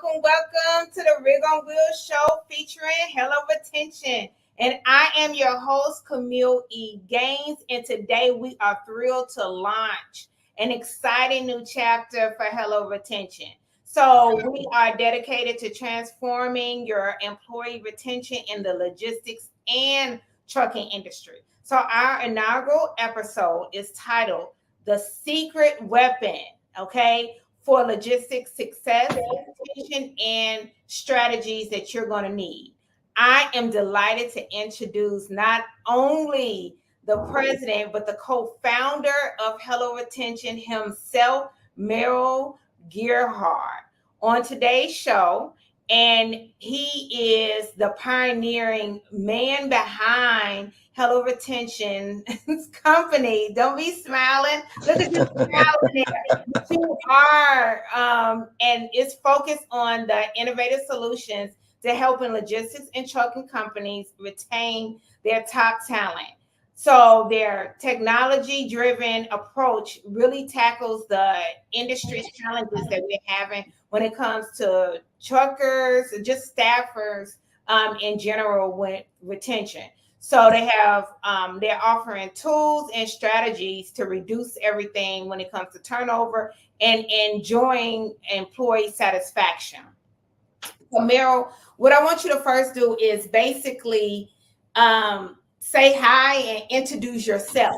welcome to the Rig on Wheels show featuring Hello Retention. And I am your host, Kameel E. Gaines. And today we are thrilled to launch an exciting new chapter for Hello Retention. So we are dedicated to transforming your employee retention in the logistics and trucking industry. So our inaugural episode is titled The Secret Weapon, okay, for logistics success, retention, and strategies that you're going to need. I am delighted to introduce not only the president, but the co-founder of Hello Retention himself, Merryl Gerhardt, on today's show. And he is the pioneering man behind Hello Retention company. Don't be smiling. Look at you smiling there. You are, and it's focused on the innovative solutions to helping logistics and trucking companies retain their top talent. So their technology-driven approach really tackles the industry's challenges that we're having when it comes to truckers, just staffers in general with retention. So they have, they're offering tools and strategies to reduce everything when it comes to turnover and enjoying employee satisfaction. So Merryl, what I want you to first do is basically say hi and introduce yourself.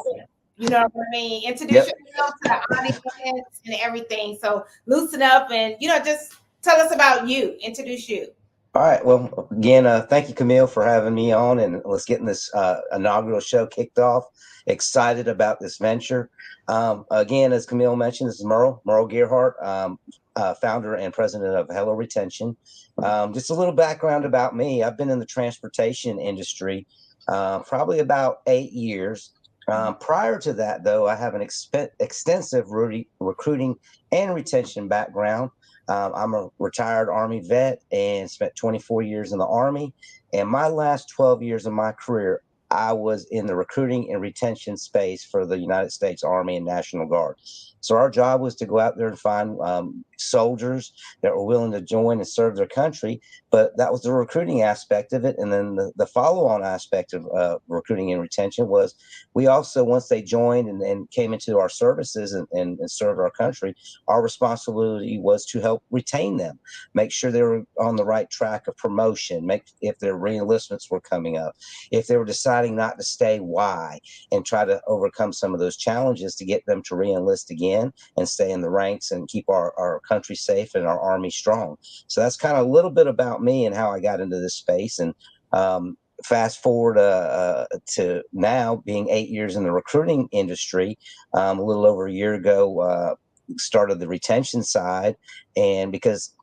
You know what I mean? Introduce yourself to the audience and everything. So loosen up and, just tell us about you. Introduce you. All right. Well, again, thank you, Kameel, for having me on, and let's get this inaugural show kicked off. Excited about this venture. Again, as Kameel mentioned, this is Merryl Gerhardt, founder and president of Hello Retention. Just a little background about me. I've been in the transportation industry probably about 8 years. Prior to that, though, I have an extensive recruiting and retention background. I'm a retired Army vet and spent 24 years in the Army. And my last 12 years of my career, I was in the recruiting and retention space for the United States Army and National Guard. So our job was to go out there and find soldiers that were willing to join and serve their country. But that was the recruiting aspect of it. And then the follow-on aspect of recruiting and retention was we also, once they joined and came into our services and served our country, our responsibility was to help retain them, make sure they were on the right track of promotion, if their re-enlistments were coming up, if they were deciding not to stay, why, and try to overcome some of those challenges to get them to re-enlist again and stay in the ranks and keep our country safe and our Army strong. So that's kind of a little bit about me and how I got into this space. And fast forward to now being 8 years in the recruiting industry, a little over a year ago, started the retention side. And because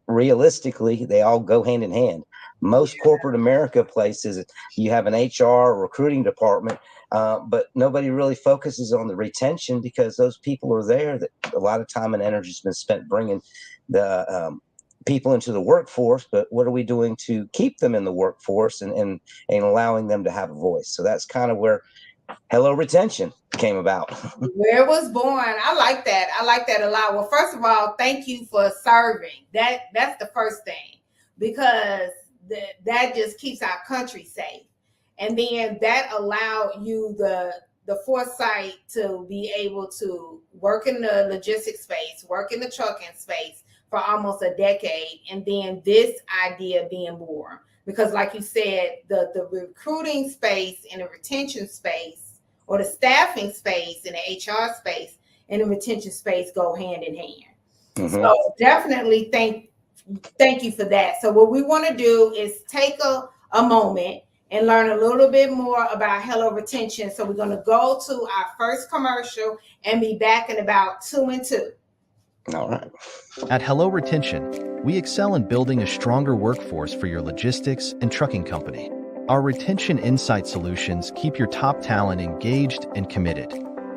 realistically, they all go hand in hand. Most corporate America places, you have an HR recruiting department, but nobody really focuses on the retention because those people are there. That a lot of time and energy has been spent bringing the people into the workforce. But what are we doing to keep them in the workforce and allowing them to have a voice? So that's kind of where Hello Retention came about. Where it was born. I like that. I like that a lot. Well, first of all, thank you for serving. That's the first thing, because that just keeps our country safe. And then that allowed you the foresight to be able to work in the logistics space, work in the trucking space for almost a decade. And then this idea being born, because like you said, the recruiting space and the retention space, or the staffing space and the HR space and the retention space go hand in hand. Mm-hmm. So definitely thank you for that. So what we want to do is take a moment and learn a little bit more about Hello Retention. So we're going to go to our first commercial and be back in about 2 and 2. All right. At Hello Retention, we excel in building a stronger workforce for your logistics and trucking company. Our retention insight solutions keep your top talent engaged and committed.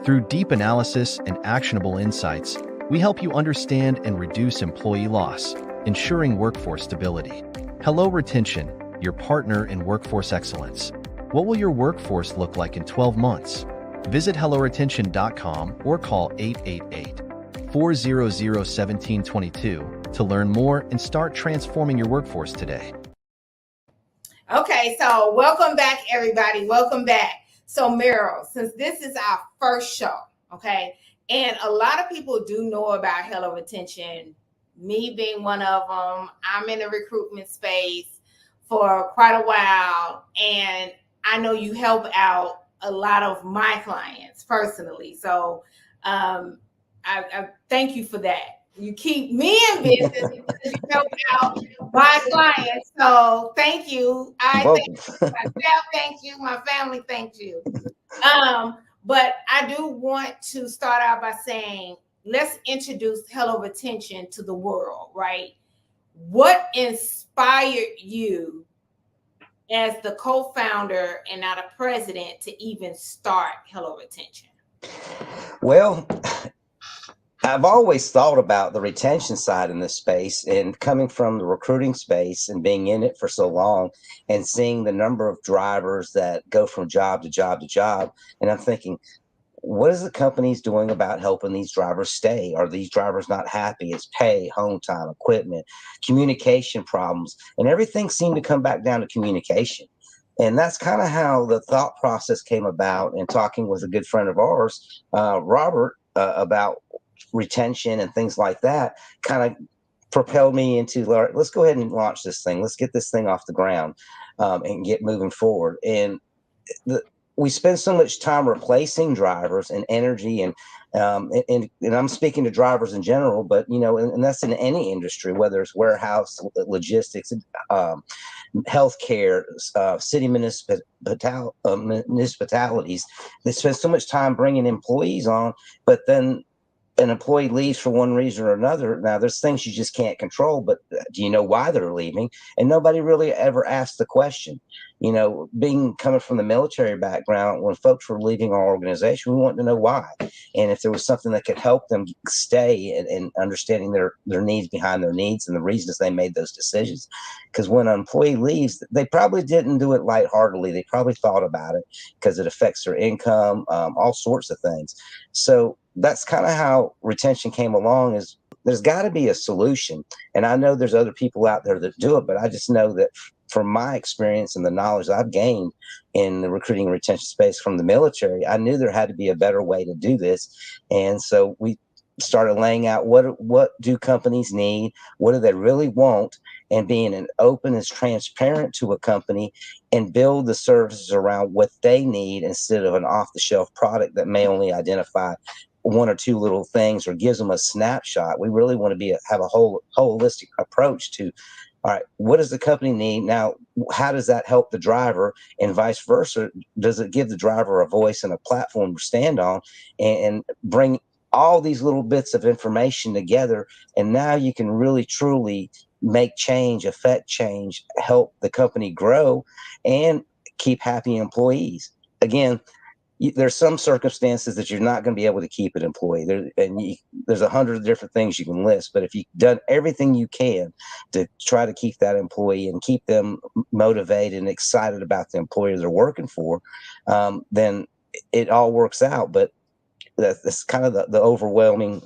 Through deep analysis and actionable insights, we help you understand and reduce employee loss, ensuring workforce stability. Hello Retention, your partner in workforce excellence. What will your workforce look like in 12 months? Visit helloretention.com or call 888-400-1722 to learn more and start transforming your workforce today. Okay, so welcome back, everybody. Welcome back. So Merryl, since this is our first show, okay, and a lot of people do know about Hello Retention, me being one of them. I'm in the recruitment space for quite a while, and I know you help out a lot of my clients personally. So I thank you for that. You keep me in business because you help out my clients. So thank you. I thank myself, thank you. My family, thank you. But I do want to start out by saying, let's introduce Hello Retention to the world, right? What inspired you as the co-founder and now the president to even start Hello Retention? Well, I've always thought about the retention side in this space, and coming from the recruiting space and being in it for so long and seeing the number of drivers that go from job to job to job. And I'm thinking, what is the companies doing about helping these drivers stay? Are these drivers not happy? It's pay, home time, equipment, communication problems, and everything seemed to come back down to communication. And that's kind of how the thought process came about. And talking with a good friend of ours, Robert, about retention and things like that, kind of propelled me into, let's go ahead and launch this thing. Let's get this thing off the ground, and get moving forward. And we spend so much time replacing drivers and energy, and I'm speaking to drivers in general, but and that's in any industry, whether it's warehouse, logistics, healthcare, city municipalities. They spend so much time bringing employees on, but then an employee leaves for one reason or another. Now, there's things you just can't control, but do you know why they're leaving? And nobody really ever asked the question. Coming from the military background, when folks were leaving our organization, we wanted to know why. And if there was something that could help them stay, and understanding their needs behind their needs and the reasons they made those decisions. Because when an employee leaves, they probably didn't do it lightheartedly. They probably thought about it because it affects their income, all sorts of things. So that's kind of how retention came along. Is there's got to be a solution. And I know there's other people out there that do it, but I just know that from my experience and the knowledge I've gained in the recruiting and retention space from the military, I knew there had to be a better way to do this. And so we started laying out what do companies need, what do they really want, and being an open and transparent to a company, and build the services around what they need instead of an off-the-shelf product that may only identify one or two little things or gives them a snapshot. We really want to have a whole holistic approach to, all right, what does the company need? Now, how does that help the driver, and vice versa? Does it give the driver a voice and a platform to stand on, and bring all these little bits of information together? And now you can really, truly make change, affect change, help the company grow, and keep happy employees. Again, there's some circumstances that you're not going to be able to keep an employee. There's 100 different things you can list, but if you've done everything you can to try to keep that employee and keep them motivated and excited about the employer they're working for, then it all works out. But that's kind of the overwhelming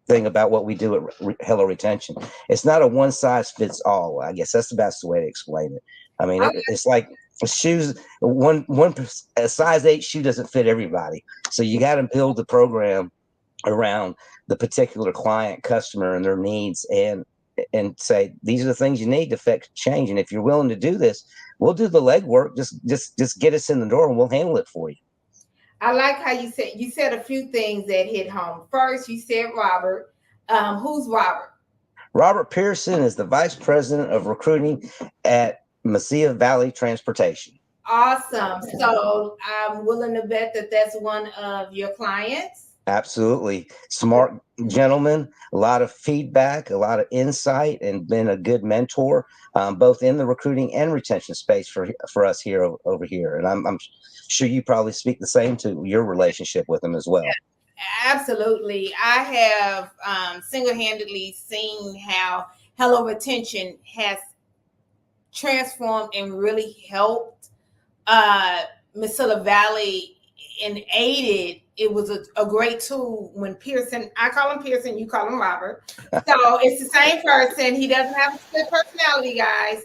thing about what we do at Hello Retention. It's not a one size fits all. I guess that's the best way to explain it. I mean, it's like shoes. A size 8 shoe doesn't fit everybody. So you got to build the program around the particular client, customer, and their needs, and say these are the things you need to affect change. And if you're willing to do this, we'll do the legwork. Just get us in the door, and we'll handle it for you. I like how you said a few things that hit home. First, you said Robert. Who's Robert? Robert Pearson is the Vice President of Recruiting at Mesilla Valley Transportation. Awesome. So I'm willing to bet that that's one of your clients. Absolutely. Smart gentleman, a lot of feedback, a lot of insight, and been a good mentor, both in the recruiting and retention space for us here over here. And I'm sure you probably speak the same to your relationship with him as well. Yeah, absolutely. I have single-handedly seen how Hello Retention has transformed and really helped Mesilla Valley and aided it was a great tool when Pearson, I call him Pearson, you call him Robert. So it's the same person. He doesn't have a split personality, guys.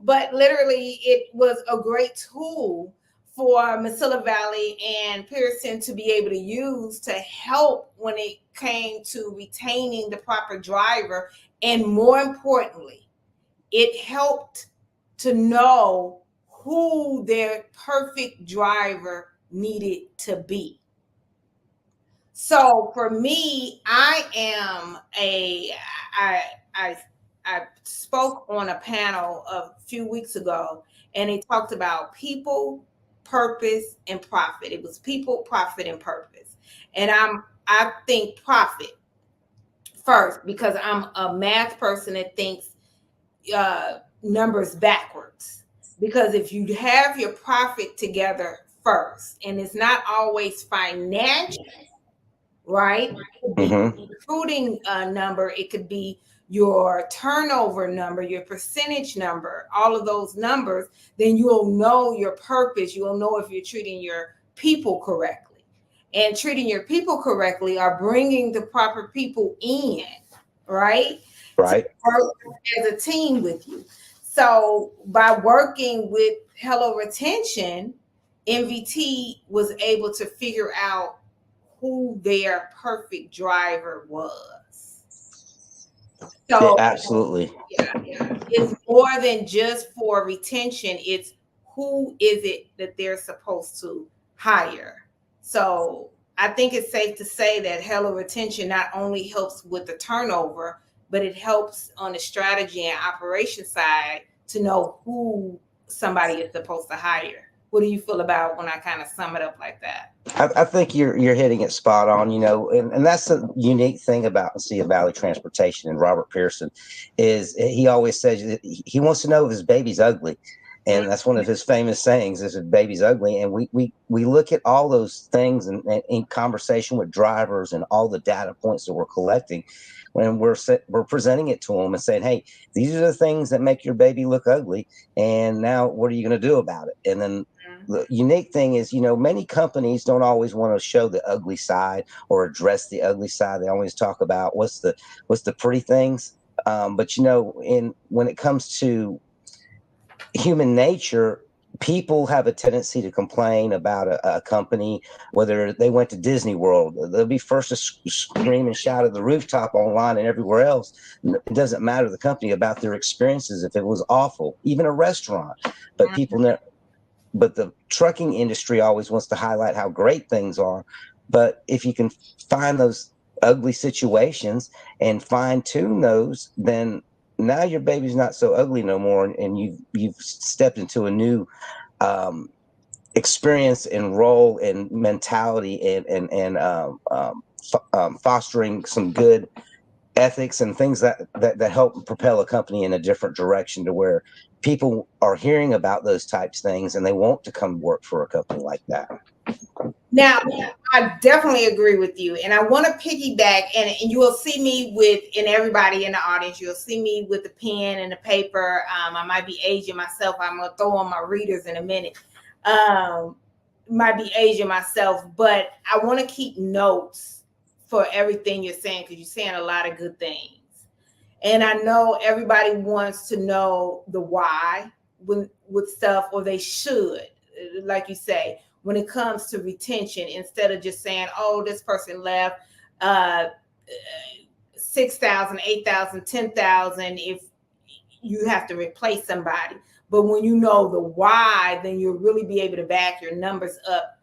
But literally, it was a great tool for Mesilla Valley and Pearson to be able to use to help when it came to retaining the proper driver. And more importantly, it helped to know who their perfect driver needed to be. So for me, I spoke on a panel a few weeks ago, and it talked about people, purpose, and profit. It was people, profit, and purpose. And I think profit first because I'm a math person that thinks numbers backwards. Because if you have your profit together first, and it's not always financial, right? It could be recruiting number, it could be your turnover number, your percentage number, all of those numbers, then you'll know your purpose. You'll know if you're treating your people correctly. And treating your people correctly are bringing the proper people in, right? Right. To work as a team with you. So by working with Hello Retention, MVT was able to figure out who their perfect driver was. So Yeah, absolutely. It's more than just for retention. It's who is it that they're supposed to hire. So I think it's safe to say that Hello Retention not only helps with the turnover, but it helps on the strategy and operation side to know who somebody is supposed to hire. What do you feel about when I kind of sum it up like that? I think you're hitting it spot on, and that's the unique thing about Mesilla Valley Transportation and Robert Pearson is he always says that he wants to know if his baby's ugly. And that's one of his famous sayings is his baby's ugly. And we look at all those things and in conversation with drivers and all the data points that we're collecting when we're presenting it to them and saying, hey, these are the things that make your baby look ugly. And now what are you going to do about it? And then the unique thing is, many companies don't always want to show the ugly side or address the ugly side. They always talk about what's the pretty things. But when it comes to human nature, people have a tendency to complain about a company, whether they went to Disney World. They'll be first to scream and shout at the rooftop online and everywhere else. It doesn't matter the company about their experiences if it was awful, even a restaurant. But but the trucking industry always wants to highlight how great things are. But if you can find those ugly situations and fine tune those, then now your baby's not so ugly no more, and you've stepped into a new experience and role and mentality and fostering some good ethics and things that help propel a company in a different direction to where people are hearing about those types of things and they want to come work for a company like that. Now, I definitely agree with you. And I want to piggyback, and you will see me and everybody in the audience, you'll see me with the pen and the paper. I might be aging myself. I'm going to throw on my readers in a minute. Might be aging myself, but I want to keep notes for everything you're saying because you're saying a lot of good things. And I know everybody wants to know the why with stuff, or they should, like you say, when it comes to retention, instead of just saying, oh, this person left 6,000, 8,000, 10,000, if you have to replace somebody. But when you know the why, then you'll really be able to back your numbers up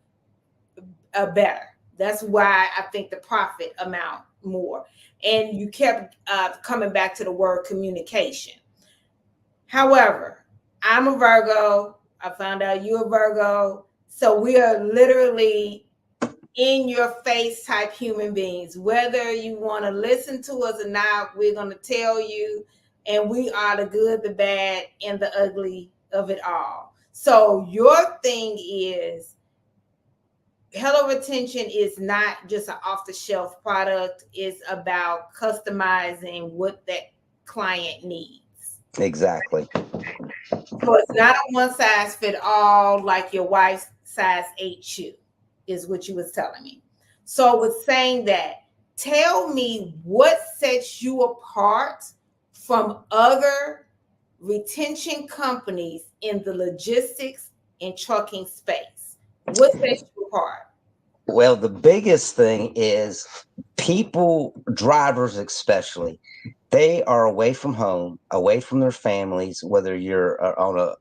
better. That's why I think the profit amount more. And you kept coming back to the word communication. However, I'm a Virgo. I found out you're a Virgo. So we are literally in your face type human beings. Whether you want to listen to us or not, we're going to tell you. And we are the good, the bad, and the ugly of it all. So your thing is, Hello Retention is not just an off-the-shelf product. It's about customizing what that client needs. Exactly. So it's not a one size fit all like your wife's size 8 shoe. is what you was telling me. So I was saying that, tell me what sets you apart from other retention companies in the logistics and trucking space. What sets you apart? Well, the biggest thing is people, drivers especially, they are away from home, away from their families, whether you're on a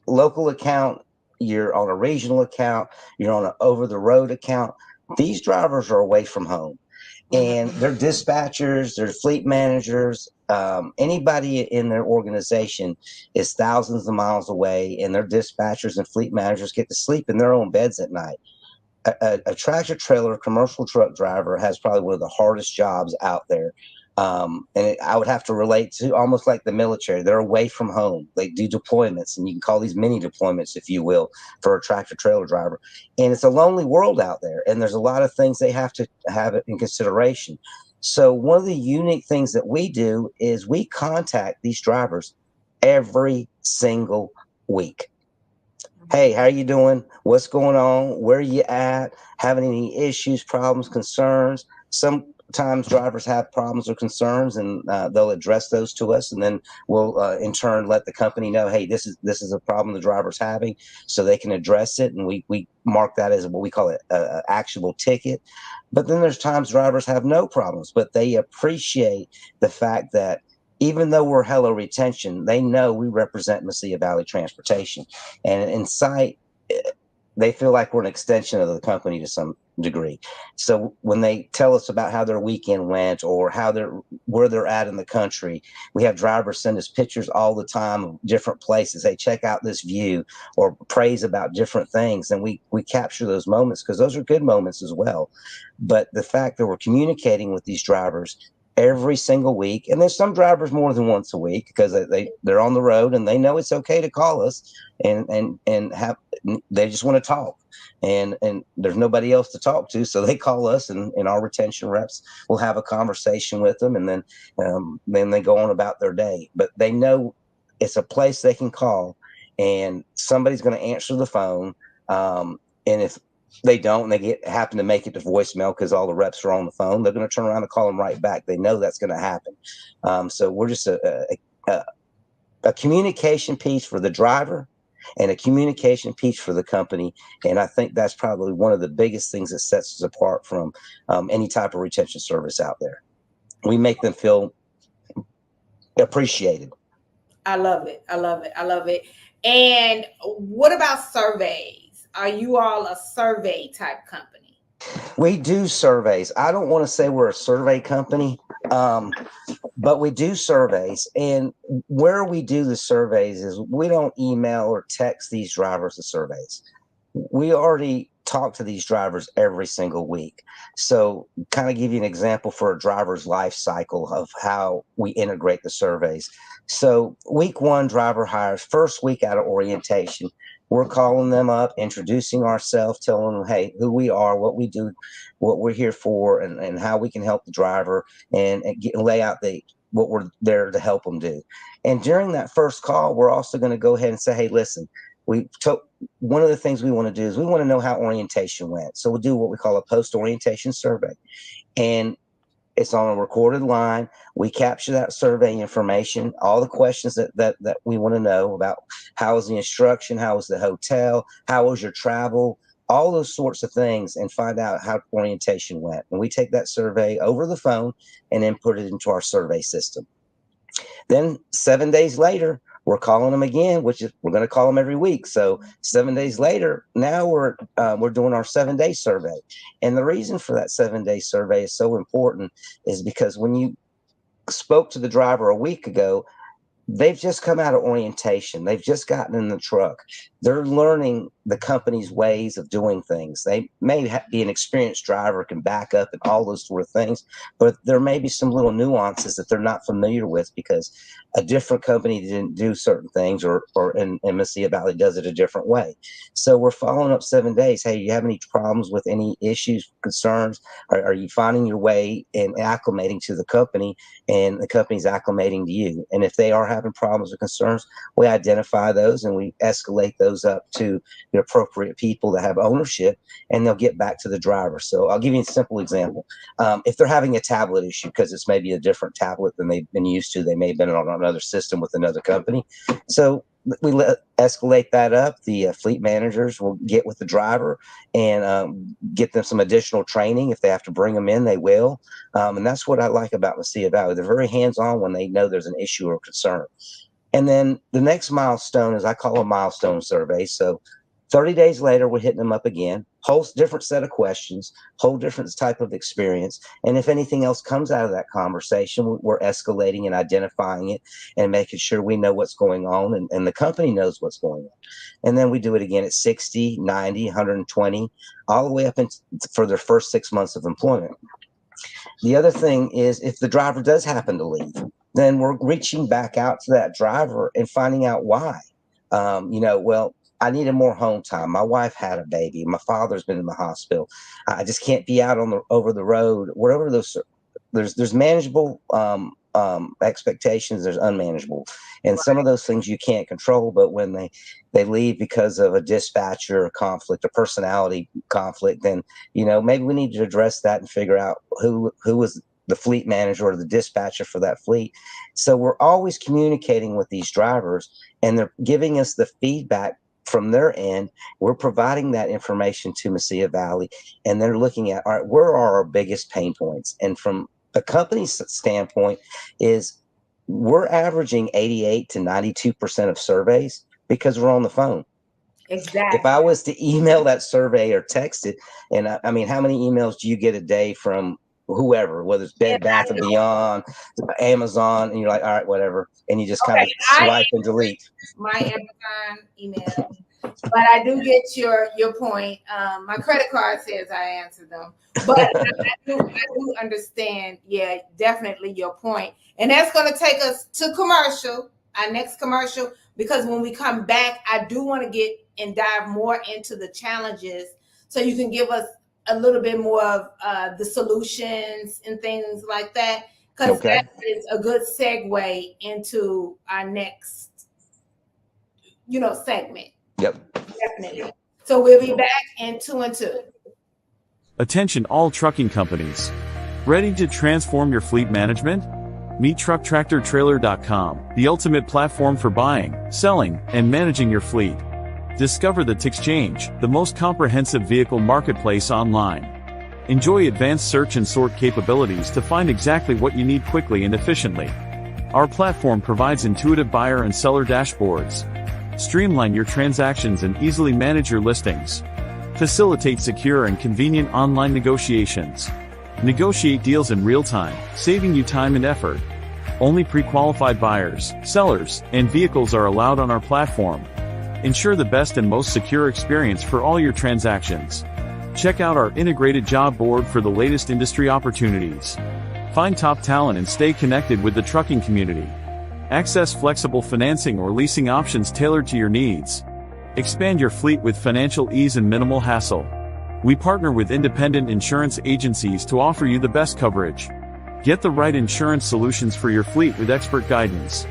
local account, you're on a regional account, you're on an over the road account. These drivers are away from home, and their dispatchers, their fleet managers, anybody in their organization is thousands of miles away, and their dispatchers and fleet managers get to sleep in their own beds at night. A tractor trailer commercial truck driver has probably one of the hardest jobs out there. I would have to relate to almost like the military. They're away from home. They do deployments, and you can call these mini deployments, if you will, for a tractor trailer driver. And it's a lonely world out there, and there's a lot of things they have to have in consideration. So one of the unique things that we do is we contact these drivers every single week. Hey, how are you doing? What's going on? Where are you at? Having any issues, problems, concerns? Sometimes drivers have problems or concerns, and they'll address those to us, and then we'll in turn let the company know, hey, this is a problem the driver's having, so they can address it, and we mark that as what we call a actionable ticket. But then there's times drivers have no problems, but they appreciate the fact that even though we're Hello Retention, they know we represent Mesilla Valley Transportation. And in sight, they feel like we're an extension of the company to some degree. So when they tell us about how their weekend went or where they're at in the country, we have drivers send us pictures all the time of different places. Hey, check out this view, or praise about different things. And we capture those moments because those are good moments as well. But the fact that we're communicating with these drivers every single week, and there's some drivers more than once a week because they're on the road and they know it's okay to call us and have, they just want to talk, and there's nobody else to talk to, so they call us, and our retention reps will have a conversation with them, and then they go on about their day. But they know it's a place they can call, and somebody's going to answer the phone, and if they don't, and they happen to make it to voicemail because all the reps are on the phone, they're going to turn around and call them right back. They know that's going to happen. So we're just a communication piece for the driver and a communication piece for the company. And I think that's probably one of the biggest things that sets us apart from any type of retention service out there. We make them feel appreciated. I love it. I love it. I love it. And what about surveys? Are you all a survey type company? We do surveys. I don't want to say we're a survey company, but we do surveys. And where we do the surveys is we don't email or text these drivers the surveys. We already talk to these drivers every single week. So kind of give you an example for a driver's life cycle of how we integrate the surveys. So week one, driver hires, first week out of orientation, we're calling them up, introducing ourselves, telling them, hey, who we are, what we do, what we're here for, and how we can help the driver, and lay out what we're there to help them do. And during that first call, we're also going to go ahead and say, hey, listen, one of the things we want to do is we want to know how orientation went. So we'll do what we call a post-orientation survey. And it's on a recorded line. We capture that survey information, all the questions that we want to know about. How was the instruction? How was the hotel? How was your travel? All those sorts of things, and find out how orientation went. And we take that survey over the phone and then put it into our survey system. Then 7 days later, we're calling them again, which is we're going to call them every week. So 7 days later, now we're doing our 7-day survey. And the reason for that 7-day survey is so important is because when you spoke to the driver a week ago, they've just come out of orientation. They've just gotten in the truck. They're learning the company's ways of doing things. They may be an experienced driver, can back up and all those sort of things, but there may be some little nuances that they're not familiar with because a different company didn't do certain things, or in Mesilla Valley does it a different way. So we're following up 7 days. Hey, you have any problems with any issues, concerns? Are you finding your way and acclimating to the company, and the company's acclimating to you? And if they are having problems or concerns, we identify those and we escalate those up to the appropriate people that have ownership, and they'll get back to the driver. So I'll give you a simple example. If they're having a tablet issue because it's maybe a different tablet than they've been used to, they may have been on another system with another company. So we escalate that up. The fleet managers will get with the driver and get them some additional training. If they have to bring them in, they will. And that's what I like about Mesilla Valley. They're very hands-on when they know there's an issue or concern. And then the next milestone is I call a milestone survey. So 30 days later, we're hitting them up again, whole different set of questions, whole different type of experience. And if anything else comes out of that conversation, we're escalating and identifying it and making sure we know what's going on and the company knows what's going on. And then we do it again at 60, 90, 120, all the way up for their first 6 months of employment. The other thing is if the driver does happen to leave, then we're reaching back out to that driver and finding out why. Well, I needed more home time. My wife had a baby. My father's been in the hospital. I just can't be out over the road. Whatever those, there's manageable expectations. There's unmanageable, and some of those things you can't control. But when they leave because of a dispatcher conflict, a personality conflict, then maybe we need to address that and figure out who was the fleet manager or the dispatcher for that fleet. So we're always communicating with these drivers, and they're giving us the feedback from their end. We're providing that information to Mesilla Valley, and they're looking at, all right, where are our biggest pain points? And from the company's standpoint is we're averaging 88 to 92% of surveys because we're on the phone. Exactly. If I was to email that survey or text it, and I mean, how many emails do you get a day from whoever, whether it's Bed Bath & Beyond, Amazon, and you're like, all right, whatever, and you just kind of swipe and delete. My Amazon email, but I do get your point. My credit card says I answer them, but I do understand. Yeah, definitely your point, and that's going to take us to commercial, our next commercial, because when we come back, I do want to get and dive more into the challenges, so you can give us a little bit more of the solutions and things like that, because that is a good segue into our next, segment. Yep. Definitely. So we'll be back in 2 and 2. Attention all trucking companies. Ready to transform your fleet management? Meet TruckTractorTrailer.com, the ultimate platform for buying, selling, and managing your fleet. Discover the TXchange, the most comprehensive vehicle marketplace online. Enjoy advanced search and sort capabilities to find exactly what you need quickly and efficiently. Our platform provides intuitive buyer and seller dashboards. Streamline your transactions and easily manage your listings. Facilitate secure and convenient online negotiations. Negotiate deals in real time, saving you time and effort. Only pre-qualified buyers, sellers, and vehicles are allowed on our platform. Ensure the best and most secure experience for all your transactions. Check out our integrated job board for the latest industry opportunities. Find top talent and stay connected with the trucking community. Access flexible financing or leasing options tailored to your needs. Expand your fleet with financial ease and minimal hassle. We partner with independent insurance agencies to offer you the best coverage. Get the right insurance solutions for your fleet with expert guidance.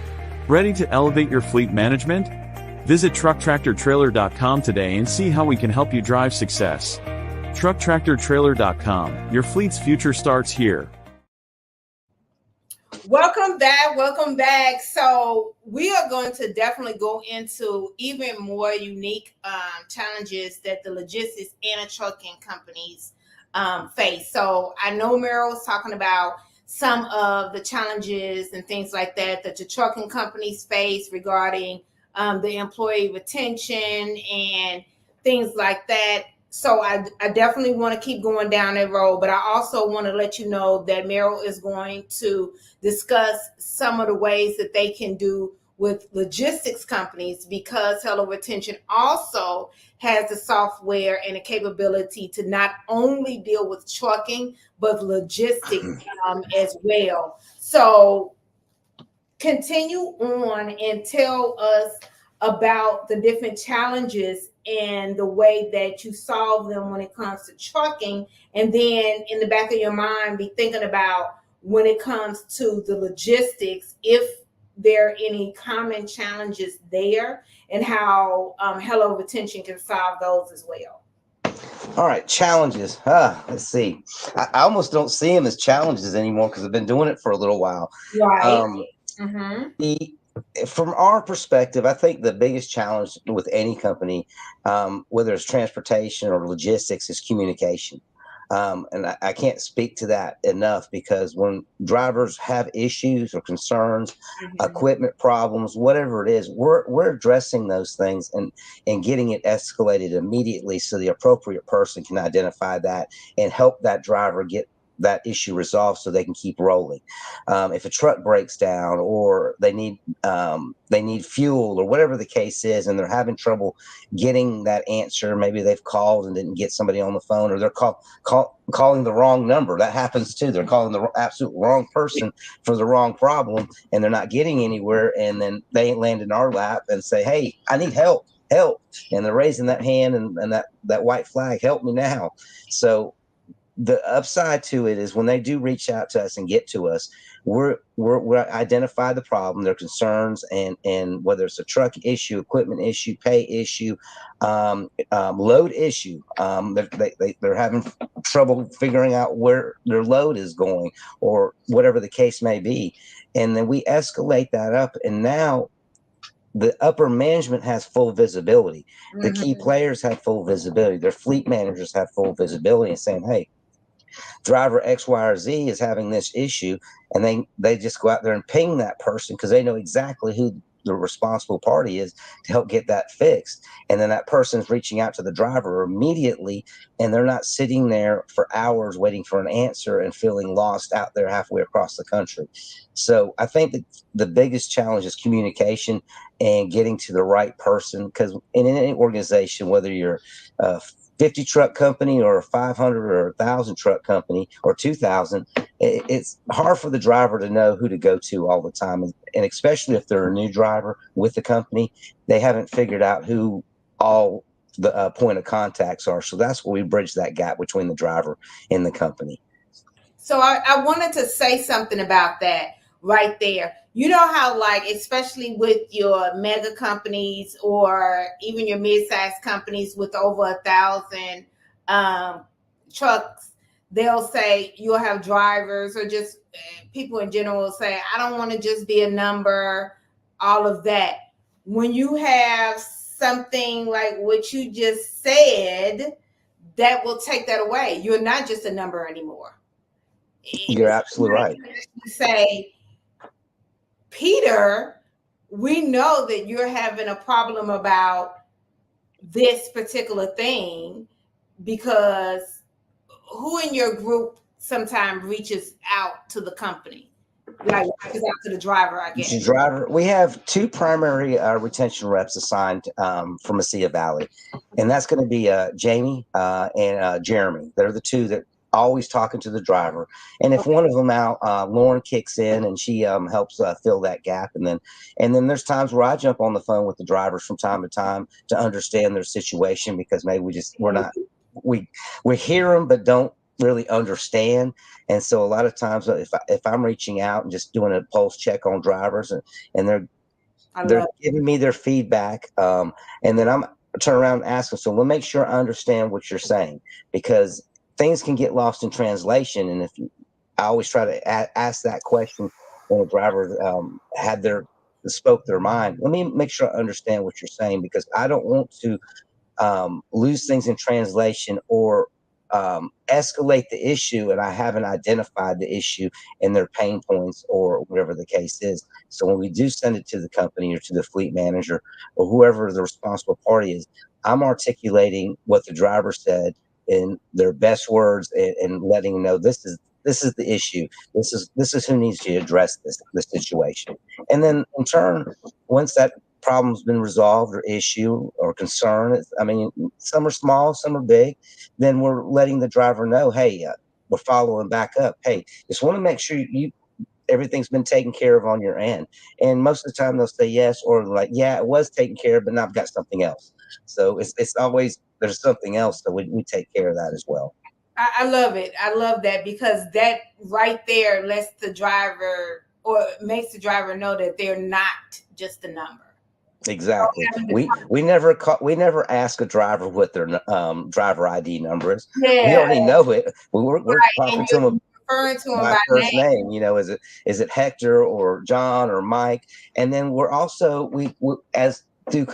Ready to elevate your fleet management? Visit TruckTractorTrailer.com today and see how we can help you drive success. TruckTractorTrailer.com, your fleet's future starts here. Welcome back. So we are going to definitely go into even more unique challenges that the logistics and trucking companies face. So I know Merrill was talking about some of the challenges and things like that the trucking companies face regarding the employee retention and things like that. So I definitely want to keep going down that road, but I also want to let you know that Merrill is going to discuss some of the ways that they can do with logistics companies, because Hello Retention also has the software and the capability to not only deal with trucking, but logistics as well. So continue on and tell us about the different challenges and the way that you solve them when it comes to trucking. And then in the back of your mind, be thinking about when it comes to the logistics, if there any common challenges there, and how Hello Retention can solve those as well? All right, challenges. Let's see. I almost don't see them as challenges anymore because I've been doing it for a little while. Right. Um, Mm-hmm. from our perspective, I think the biggest challenge with any company, whether it's transportation or logistics, is communication. And I can't speak to that enough, because when drivers have issues or concerns, Mm-hmm. equipment problems, whatever it is, we're addressing those things and getting it escalated immediately so the appropriate person can identify that and help that driver get that issue resolved so they can keep rolling. If a truck breaks down, or they need fuel, or whatever the case is, and they're having trouble getting that answer, maybe they've called and didn't get somebody on the phone, or they're calling the wrong number. That happens too. They're calling the absolute wrong person for the wrong problem, and they're not getting anywhere. And then they land in our lap and say, "Hey, I need help, help!" And they're raising that hand and that white flag, "Help me now!" So the upside to it is when they do reach out to us and get to us, we're identify the problem, their concerns, and whether it's a truck issue, equipment issue, pay issue, load issue. They're having trouble figuring out where their load is going, or whatever the case may be. And then we escalate that up, and now the upper management has full visibility. The key players have full visibility. Their fleet managers have full visibility, and saying, "Hey, driver X, Y, or Z is having this issue," and they just go out there and ping that person because they know exactly who the responsible party is to help get that fixed. And then that person's reaching out to the driver immediately, and they're not sitting there for hours waiting for an answer and feeling lost out there halfway across the country. So I think that the biggest challenge is communication and getting to the right person, because in any organization, whether you're 50 truck company or a 500 or 1,000 truck company or 2,000, it's hard for the driver to know who to go to all the time. And especially if they're a new driver with the company, they haven't figured out who all the point of contacts are. So that's where we bridge that gap between the driver and the company. So I wanted to say something about that right there. You know how, like, especially with your mega companies or even your mid-sized companies with over 1,000 trucks, they'll say you'll have drivers, or just people in general will say, "I don't want to just be a number," all of that. When you have something like what you just said, that will take that away. You're not just a number anymore. You're absolutely right. Say, "Peter, we know that you're having a problem about this particular thing, because who in your group sometimes reaches out to the company?" Like, reaches out to the driver, I guess. The driver. We have two primary retention reps assigned from Mesilla Valley, and that's going to be Jamie and Jeremy. They're the two that always talking to the driver. And if one of them out, Lauren kicks in and she helps fill that gap. And then there's times where I jump on the phone with the drivers from time to time to understand their situation, because maybe we hear them but don't really understand. And so a lot of times if I'm reaching out and just doing a pulse check on drivers, and they're giving me their feedback, and then I'm turn around and ask them, "So we'll make sure I understand what you're saying," because things can get lost in translation. And I always try to ask that question when a driver spoke their mind. Let me make sure I understand what you're saying, because I don't want to lose things in translation, or escalate the issue and I haven't identified the issue and their pain points, or whatever the case is. So when we do send it to the company or to the fleet manager or whoever the responsible party is, I'm articulating what the driver said in their best words, and letting them know this is the issue. This is who needs to address this situation. And then in turn, once that problem's been resolved, or issue or concern, I mean, some are small, some are big, then we're letting the driver know, "Hey, we're following back up. Hey, just want to make sure everything's been taken care of on your end." And most of the time they'll say yes, or like, "Yeah, it was taken care of, but now I've got something else." So it's always there's something else, so we take care of that as well. I love it. I love that, because that right there lets the driver or makes the driver know that they're not just a number. Exactly. We never ask a driver what their driver ID number is. Yeah. We already know it. We're talking to them referring to them by first name. You know, is it Hector or John or Mike? And then we're also we as through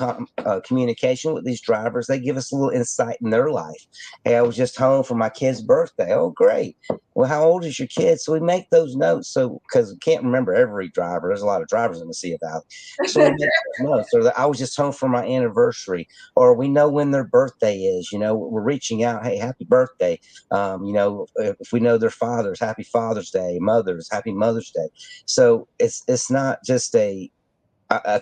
communication with these drivers, they give us a little insight in their life. Hey, I was just home for my kid's birthday. Oh, great. Well, how old is your kid? So we make those notes. So because we can't remember every driver, there's a lot of drivers in the Sea of Valley. So we make those notes. Or that I was just home for my anniversary, or we know when their birthday is. You know, we're reaching out. Hey, happy birthday. You know, if we know their fathers, happy Father's Day. Mothers, happy Mother's Day. So it's not just a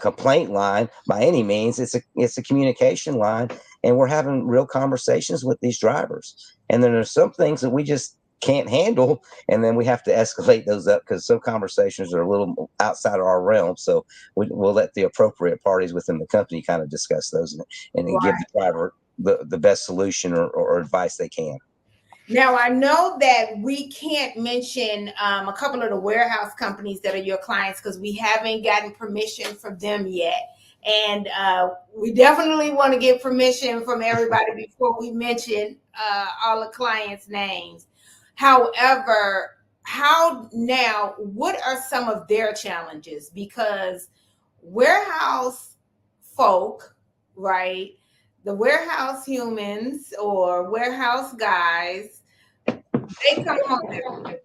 complaint line by any means. It's a communication line, and we're having real conversations with these drivers. And then there's some things that we just can't handle, and then we have to escalate those up because some conversations are a little outside of our realm. So we'll let the appropriate parties within the company kind of discuss those and Right. give the driver the best solution or advice they can. Now, I know that we can't mention a couple of the warehouse companies that are your clients because we haven't gotten permission from them yet. And we definitely want to get permission from everybody before we mention all the clients' names. However, what are some of their challenges? Because warehouse folk, right? The warehouse humans or warehouse guys, they come home every day.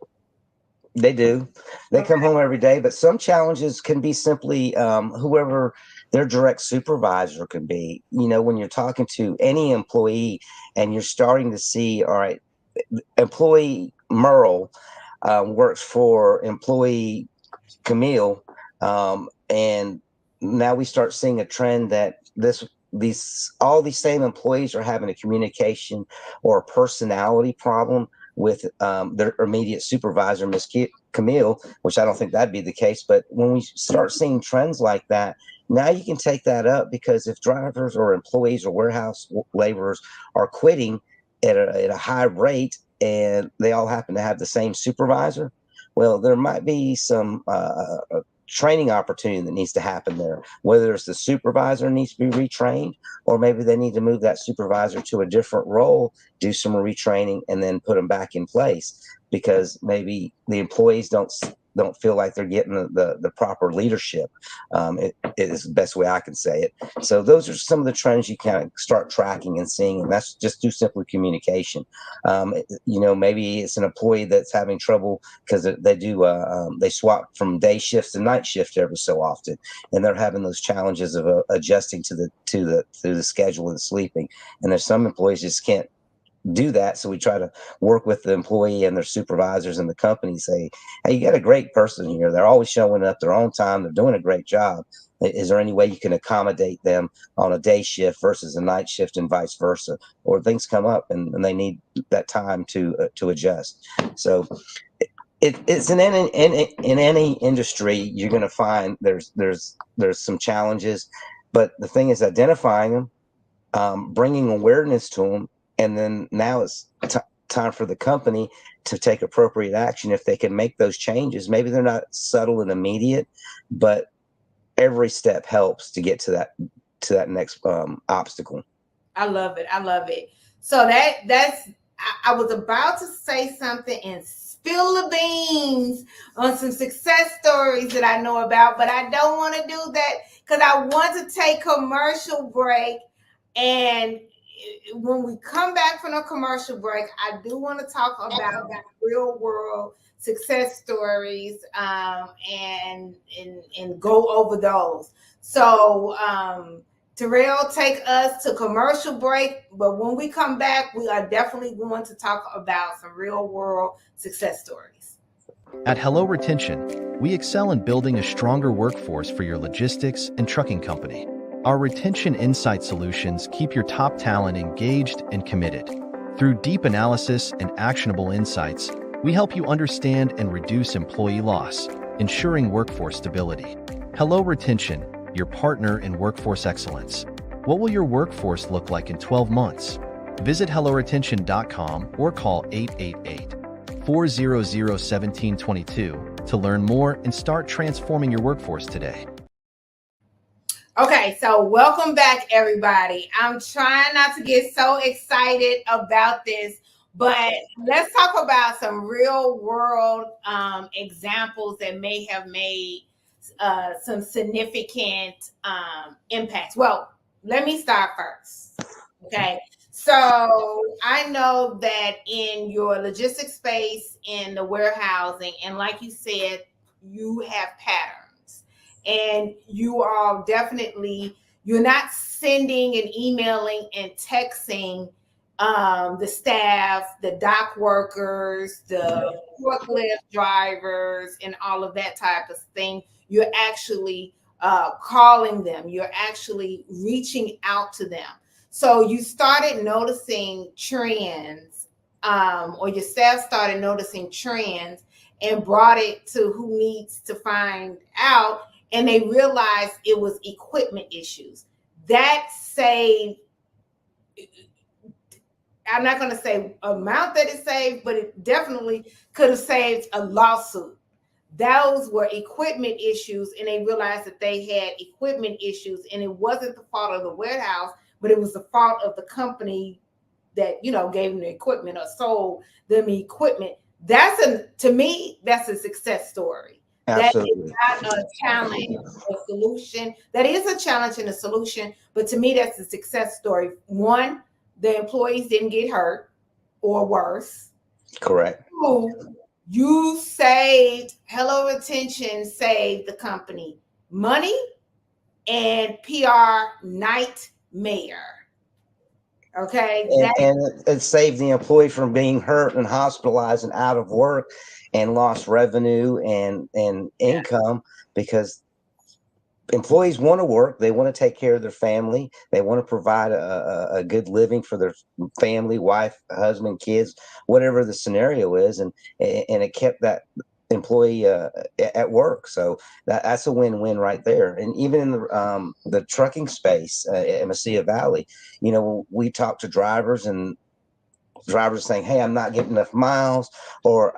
They do. They come home every day, but some challenges can be simply whoever their direct supervisor can be. You know, when you're talking to any employee and you're starting to see, all right, employee Merrill works for employee Kameel, and now we start seeing a trend that all these same employees are having a communication or a personality problem with their immediate supervisor, Miss Kameel, which I don't think that'd be the case. But when we start seeing trends like that, now you can take that up, because if drivers or employees or warehouse laborers are quitting at a high rate and they all happen to have the same supervisor, well, there might be some training opportunity that needs to happen there, whether it's the supervisor needs to be retrained, or maybe they need to move that supervisor to a different role, do some retraining, and then put them back in place, because maybe the employees don't feel like they're getting the proper leadership. It is the best way I can say it. So those are some of the trends you kind of start tracking and seeing, and that's just through simple communication. You know, maybe it's an employee that's having trouble because they swap from day shifts to night shift every so often, and they're having those challenges of adjusting to the schedule and sleeping. And there's some employees just can't do that, so we try to work with the employee and their supervisors and the company, say, hey, you got a great person here, they're always showing up, they're on time, they're doing a great job. Is there any way you can accommodate them on a day shift versus a night shift, and vice versa? Or things come up and they need that time to adjust. So it's in any industry, you're going to find there's some challenges, but the thing is identifying them, bringing awareness to them. And then now it's time for the company to take appropriate action if they can make those changes. Maybe they're not subtle and immediate, but every step helps to get to that next obstacle. I love it. I love it. So that's I was about to say something and spill the beans on some success stories that I know about, but I don't want to do that because I want to take commercial break. And when we come back from a commercial break, I do want to talk about real world success stories and go over those. So Terrell, take us to commercial break, but when we come back, we are definitely going to talk about some real world success stories. At Hello Retention, we excel in building a stronger workforce for your logistics and trucking company. Our retention insight solutions keep your top talent engaged and committed. Through deep analysis and actionable insights, we help you understand and reduce employee loss, ensuring workforce stability. Hello Retention, your partner in workforce excellence. What will your workforce look like in 12 months? Visit helloretention.com or call 888-400-1722 to learn more and start transforming your workforce today. Okay, so welcome back, everybody. I'm trying not to get so excited about this, but let's talk about some real world examples that may have made some significant impacts. Well, let me start first. Okay, so I know that in your logistics space, in the warehousing, and like you said, you have patterns. And you are definitely, you're not sending and emailing and texting the staff, the dock workers, the forklift drivers, and all of that type of thing. You're actually calling them. You're actually reaching out to them. So you started noticing trends, or your staff started noticing trends and brought it to who needs to find out, and they realized it was equipment issues. That saved, I'm not going to say amount that it saved, but it definitely could have saved a lawsuit. Those were equipment issues, and they realized that they had equipment issues, and it wasn't the fault of the warehouse, but it was the fault of the company that, you know, gave them the equipment or sold them the equipment. To me, that's a success story. Absolutely. That is not a challenge or solution. That is a challenge and a solution, but to me, that's a success story. One, the employees didn't get hurt or worse. Correct. Two, you saved, Hello Retention saved the company money and PR nightmare. Okay. And it saved the employee from being hurt and hospitalized and out of work and lost revenue and income, because employees want to work. They want to take care of their family. They want to provide a good living for their family, wife, husband, kids, whatever the scenario is. And it kept that employee at work. So that's a win-win right there. And even in the trucking space in Mesilla Valley, you know, we talk to drivers, and drivers saying, hey, I'm not getting enough miles, or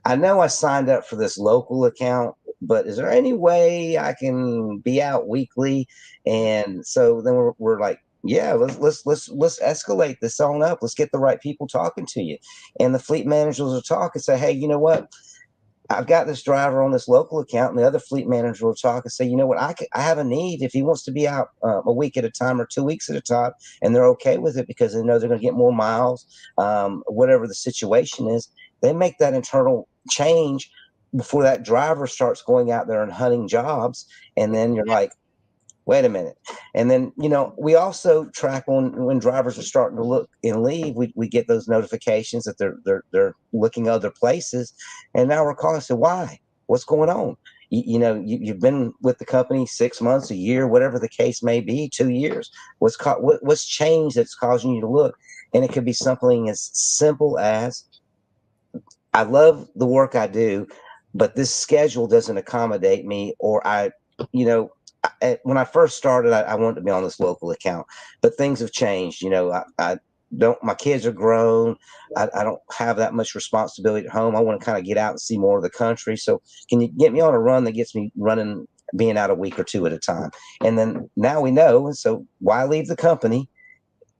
I know I signed up for this local account, but is there any way I can be out weekly? And so then we're like, yeah, let's escalate this on up. Let's get the right people talking to you. And the fleet managers will talk and say, hey, you know what? I've got this driver on this local account, and the other fleet manager will talk and say, you know what, I have a need. If he wants to be out a week at a time or 2 weeks at a time, and they're okay with it because they know they're going to get more miles, whatever the situation is, they make that internal change before that driver starts going out there and hunting jobs. And then you're like, wait a minute. And then, you know, we also track when drivers are starting to look and leave, we get those notifications that they're looking other places. And now we're calling and say, why? What's going on? You know, you've been with the company 6 months, a year, whatever the case may be, 2 years. What's changed that's causing you to look? And it could be something as simple as, I love the work I do, but this schedule doesn't accommodate me, or when I first started, I wanted to be on this local account, but things have changed. You know, I don't, my kids are grown. I don't have that much responsibility at home. I want to kind of get out and see more of the country. So can you get me on a run that gets me running, being out a week or two at a time? And then now we know. So why leave the company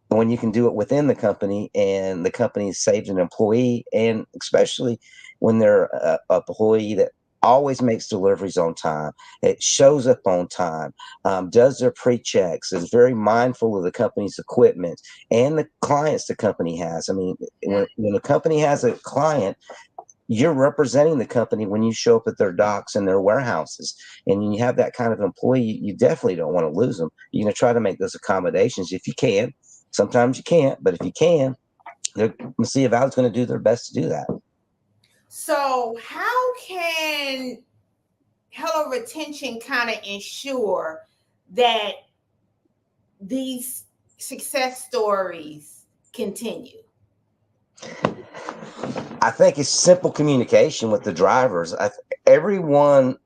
when you can do it within the company, and the company saved an employee, and especially when they're a employee that always makes deliveries on time, it shows up on time, does their pre-checks, is very mindful of the company's equipment and the clients the company has. I mean, when the company has a client, you're representing the company when you show up at their docks and their warehouses. And when you have that kind of employee, you definitely don't want to lose them. You're going to try to make those accommodations if you can. Sometimes you can't, but if you can, Mesilla Valley's going to do their best to do that. So how can Hello Retention kind of ensure that these success stories continue? I think it's simple communication with the drivers. Every one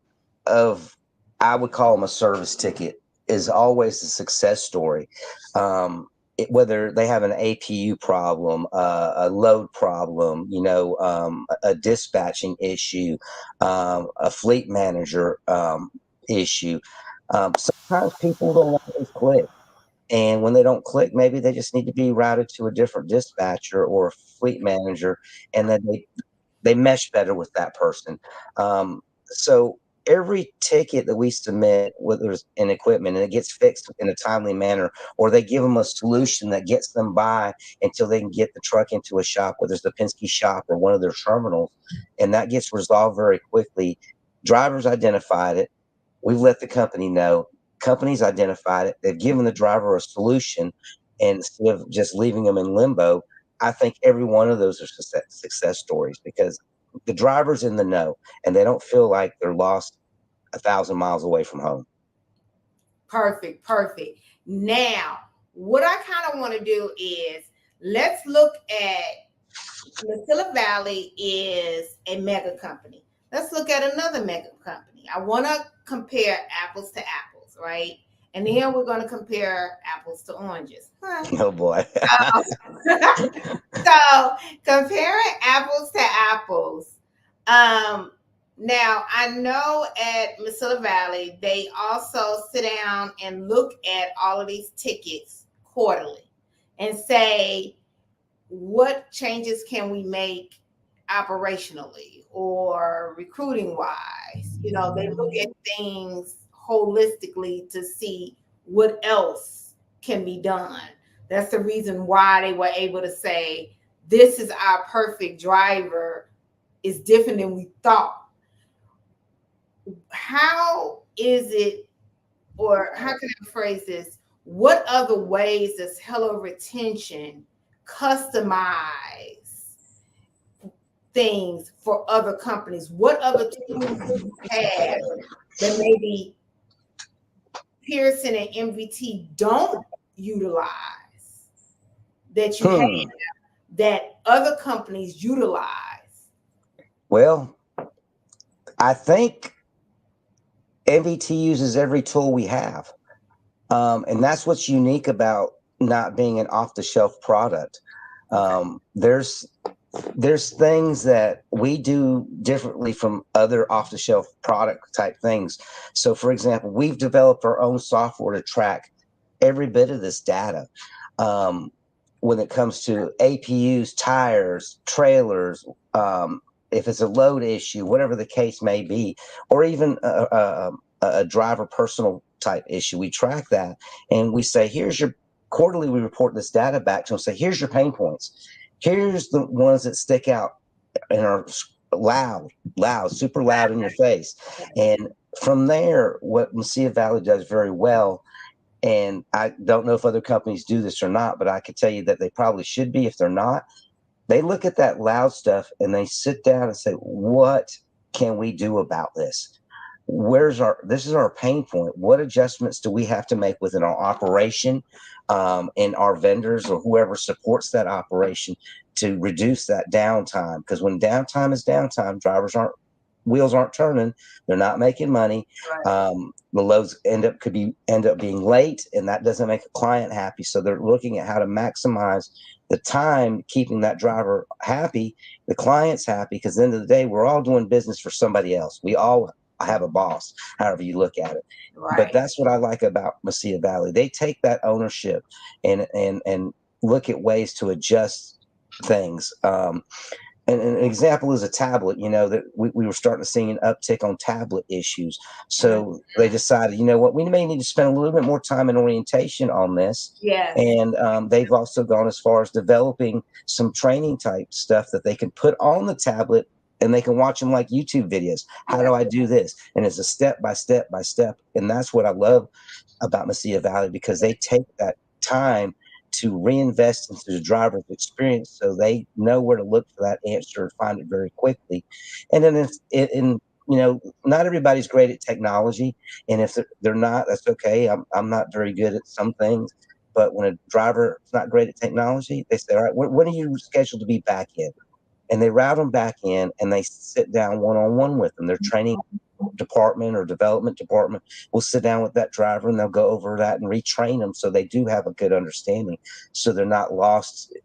of, I would call them a service ticket, is always a success story. whether they have an APU problem, a load problem, a dispatching issue, a fleet manager issue. Sometimes people don't always click. And when they don't click, maybe they just need to be routed to a different dispatcher or a fleet manager, and then they mesh better with that person. So every ticket that we submit, whether it's in equipment, and it gets fixed in a timely manner, or they give them a solution that gets them by until they can get the truck into a shop, whether it's the Penske shop or one of their terminals, and that gets resolved very quickly. Drivers identified it. We've let the company know. Companies identified it. They've given the driver a solution, and instead of just leaving them in limbo, I think every one of those are success stories because the driver's in the know and they don't feel like they're lost 1,000 miles away from home. Perfect. Now, what I kind of want to do is let's look at Mesilla Valley is a mega company. Let's look at another mega company. I want to compare apples to apples, right? And then we're going to compare apples to oranges. Oh boy. So comparing apples to apples. Now I know at Mesilla Valley, they also sit down and look at all of these tickets quarterly and say, what changes can we make operationally or recruiting wise? They look at things holistically to see what else can be done. That's the reason why they were able to say, this is our perfect driver. It's different than we thought. How is it, or how can I phrase this? What other ways does Hello Retention customize things for other companies? What other tools do you have that maybe Pearson and MVT don't utilize that you have that other companies utilize? Well, I think MVT uses every tool we have. And that's what's unique about not being an off-the-shelf product. There's things that we do differently from other off-the-shelf product type things. So, for example, we've developed our own software to track every bit of this data. When it comes to APUs, tires, trailers, if it's a load issue, whatever the case may be, or even a driver personal type issue, we track that and we say, here's your quarterly, we report this data back to them, say, here's your pain points. Here's the ones that stick out and are loud, super loud in your face. And from there, what Mesilla Valley does very well, and I don't know if other companies do this or not, but I could tell you that they probably should be if they're not. They look at that loud stuff and they sit down and say, what can we do about this? This is our pain point. What adjustments do we have to make within our operation and our vendors or whoever supports that operation to reduce that downtime? Because when downtime is downtime, wheels aren't turning, they're not making money. Right. The loads end up being late, and that doesn't make a client happy. So they're looking at how to maximize the time, keeping that driver happy, the client's happy, because at the end of the day, we're all doing business for somebody else. We all have a boss, however you look at it. Right. But that's what I like about Mesilla Valley. They take that ownership and look at ways to adjust things. And an example is a tablet, that we were starting to see an uptick on tablet issues. So they decided, what, we may need to spend a little bit more time in orientation on this. Yes. And they've also gone as far as developing some training type stuff that they can put on the tablet and they can watch them like YouTube videos. How do I do this? And it's a step by step by step. And that's what I love about Mesilla Valley, because they take that time to reinvest into the driver's experience so they know where to look for that answer and find it very quickly. And then not everybody's great at technology. And if they're not, that's okay. I'm not very good at some things. But when a driver is not great at technology, they say, all right, when are you scheduled to be back in? And they route them back in and they sit down one-on-one with them. They're training department or development department will sit down with that driver and they'll go over that and retrain them so they do have a good understanding, so they're not lost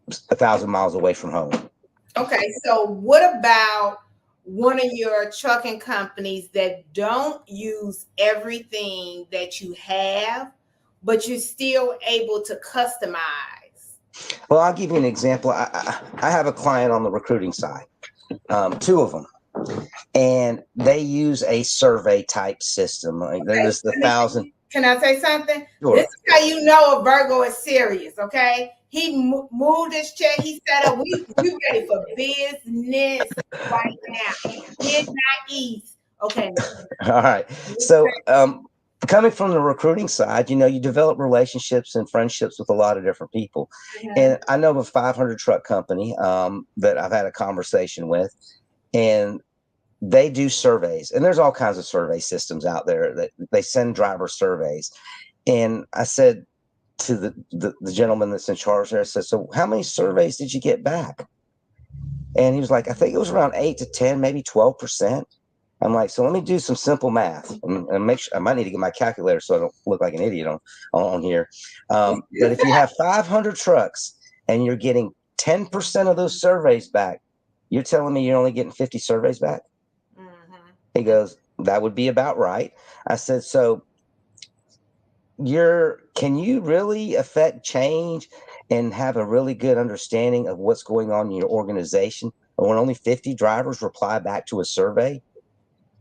1,000 miles away from home. Okay, so what about one of your trucking companies that don't use everything that you have, but you're still able to customize? Well, I'll give you an example. I have a client on the recruiting side, two of them, and they use a survey type system. Like there's the 1,000. Can I say something? Sure. This is how you know a Virgo is serious, okay? He moved his chair. He said, we ready for business right now. Midnight East. Okay. All right. So coming from the recruiting side, you develop relationships and friendships with a lot of different people. And I know of a 500 truck company that I've had a conversation with, and they do surveys, and there's all kinds of survey systems out there that they send driver surveys. And I said to the gentleman that's in charge there, I said, so how many surveys did you get back? And he was like, I think it was around 8 to 10, maybe 12%. I'm like, so let me do some simple math and make sure. I might need to get my calculator so I don't look like an idiot on here. But if you have 500 trucks and you're getting 10% of those surveys back, you're telling me you're only getting 50 surveys back? Mm-hmm. He goes, that would be about right. I said, so can you really affect change and have a really good understanding of what's going on in your organization when only 50 drivers reply back to a survey?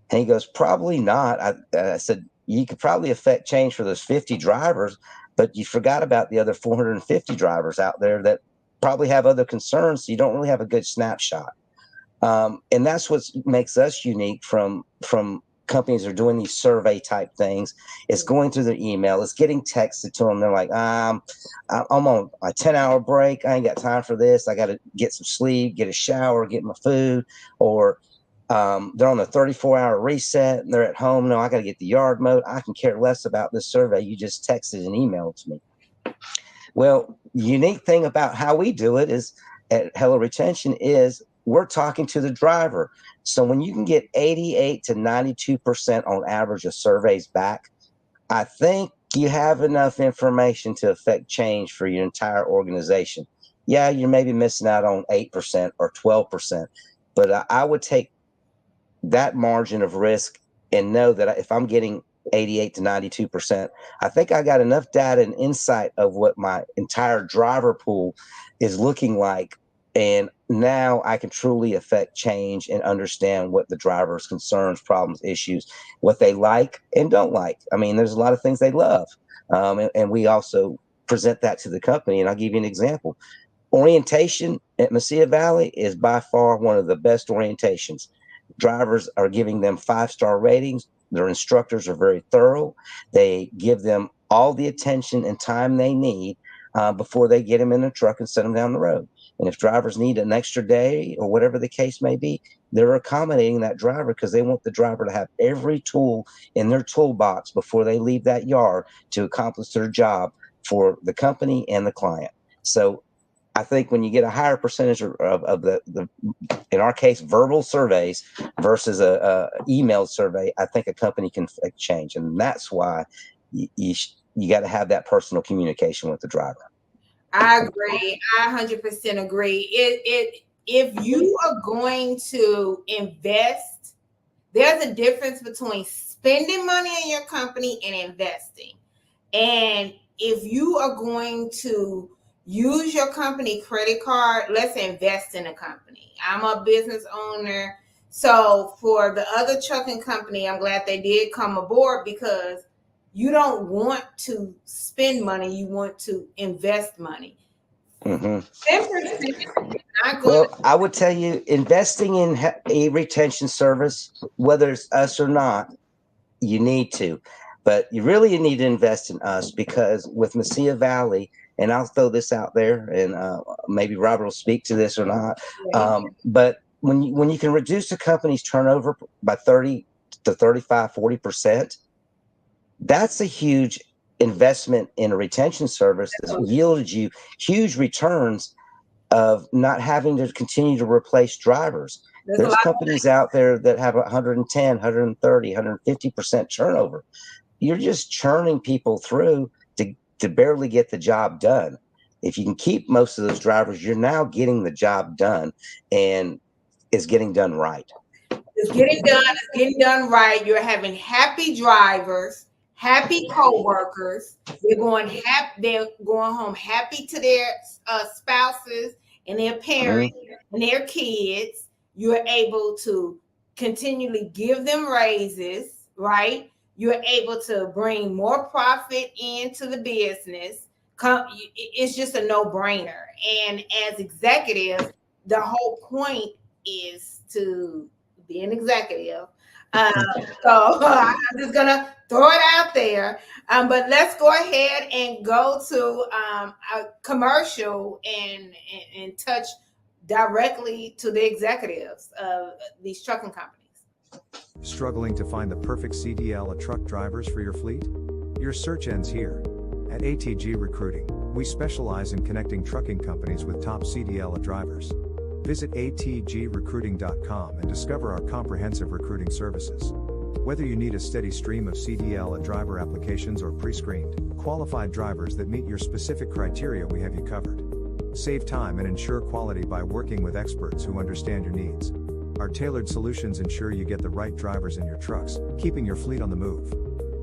And he goes, probably not. I said, you could probably affect change for those 50 drivers, but you forgot about the other 450 drivers out there that probably have other concerns. So you don't really have a good snapshot. And that's what makes us unique from companies that are doing these survey type things. It's going through their email. It's getting texted to them. They're like, I'm on a 10-hour break. I ain't got time for this. I got to get some sleep, get a shower, get my food. Or they're on a 34-hour reset and they're at home. No, I got to get the yard mowed. I can care less about this survey. You just texted and emailed to me. Well, the unique thing about how we do it is at Hello Retention is we're talking to the driver. So when you can get 88 to 92% on average of surveys back, I think you have enough information to affect change for your entire organization. Yeah, you're maybe missing out on 8% or 12%, but I would take that margin of risk and know that if I'm getting 88 to 92%, I think I got enough data and insight of what my entire driver pool is looking like. And now I can truly affect change and understand what the driver's concerns, problems, issues, what they like and don't like. I mean, there's a lot of things they love. And we also present that to the company. And I'll give you an example. Orientation at Mesilla Valley is by far one of the best orientations. Drivers are giving them 5-star ratings. Their instructors are very thorough. They give them all the attention and time they need before they get them in the truck and send them down the road. And if drivers need an extra day or whatever the case may be, they're accommodating that driver because they want the driver to have every tool in their toolbox before they leave that yard to accomplish their job for the company and the client. So I think when you get a higher percentage of the in our case, verbal surveys versus a emailed survey, I think a company can affect change. And that's why you got to have that personal communication with the driver. I agree. I 100% agree. If you are going to invest, there's a difference between spending money in your company and investing. And if you are going to use your company credit card, let's invest in a company. I'm a business owner. So for the other trucking company, I'm glad they did come aboard because you don't want to spend money. You want to invest money. Mm-hmm. Well, I would tell you, investing in a retention service, whether it's us or not, you need to. But you really need to invest in us because with Mesilla Valley, and I'll throw this out there, and maybe Robert will speak to this or not. But when you can reduce a company's turnover by 30 to 35, 40%, that's a huge investment in a retention service that yielded you huge returns of not having to continue to replace drivers. There's companies out there that have 110, 130, 150% turnover. You're just churning people through to barely get the job done. If you can keep most of those drivers, you're now getting the job done, and it's getting done right. It's getting done right. You're having happy drivers, happy co-workers. They're going home happy to their spouses and their parents and their kids. You're able to continually give them raises, right? You're able to bring more profit into the business. It's just a no-brainer. And as executives, the whole point is to be an executive. So I'm just gonna throw it out there. But let's go ahead and go to a commercial and touch directly to the executives of these trucking companies. Struggling to find the perfect CDL truck drivers for your fleet? Your search ends here. At ATG Recruiting, we specialize in connecting trucking companies with top CDL drivers. Visit atgrecruiting.com and discover our comprehensive recruiting services. Whether you need a steady stream of CDL driver applications or pre-screened, qualified drivers that meet your specific criteria, we have you covered. Save time and ensure quality by working with experts who understand your needs. Our tailored solutions ensure you get the right drivers in your trucks, keeping your fleet on the move.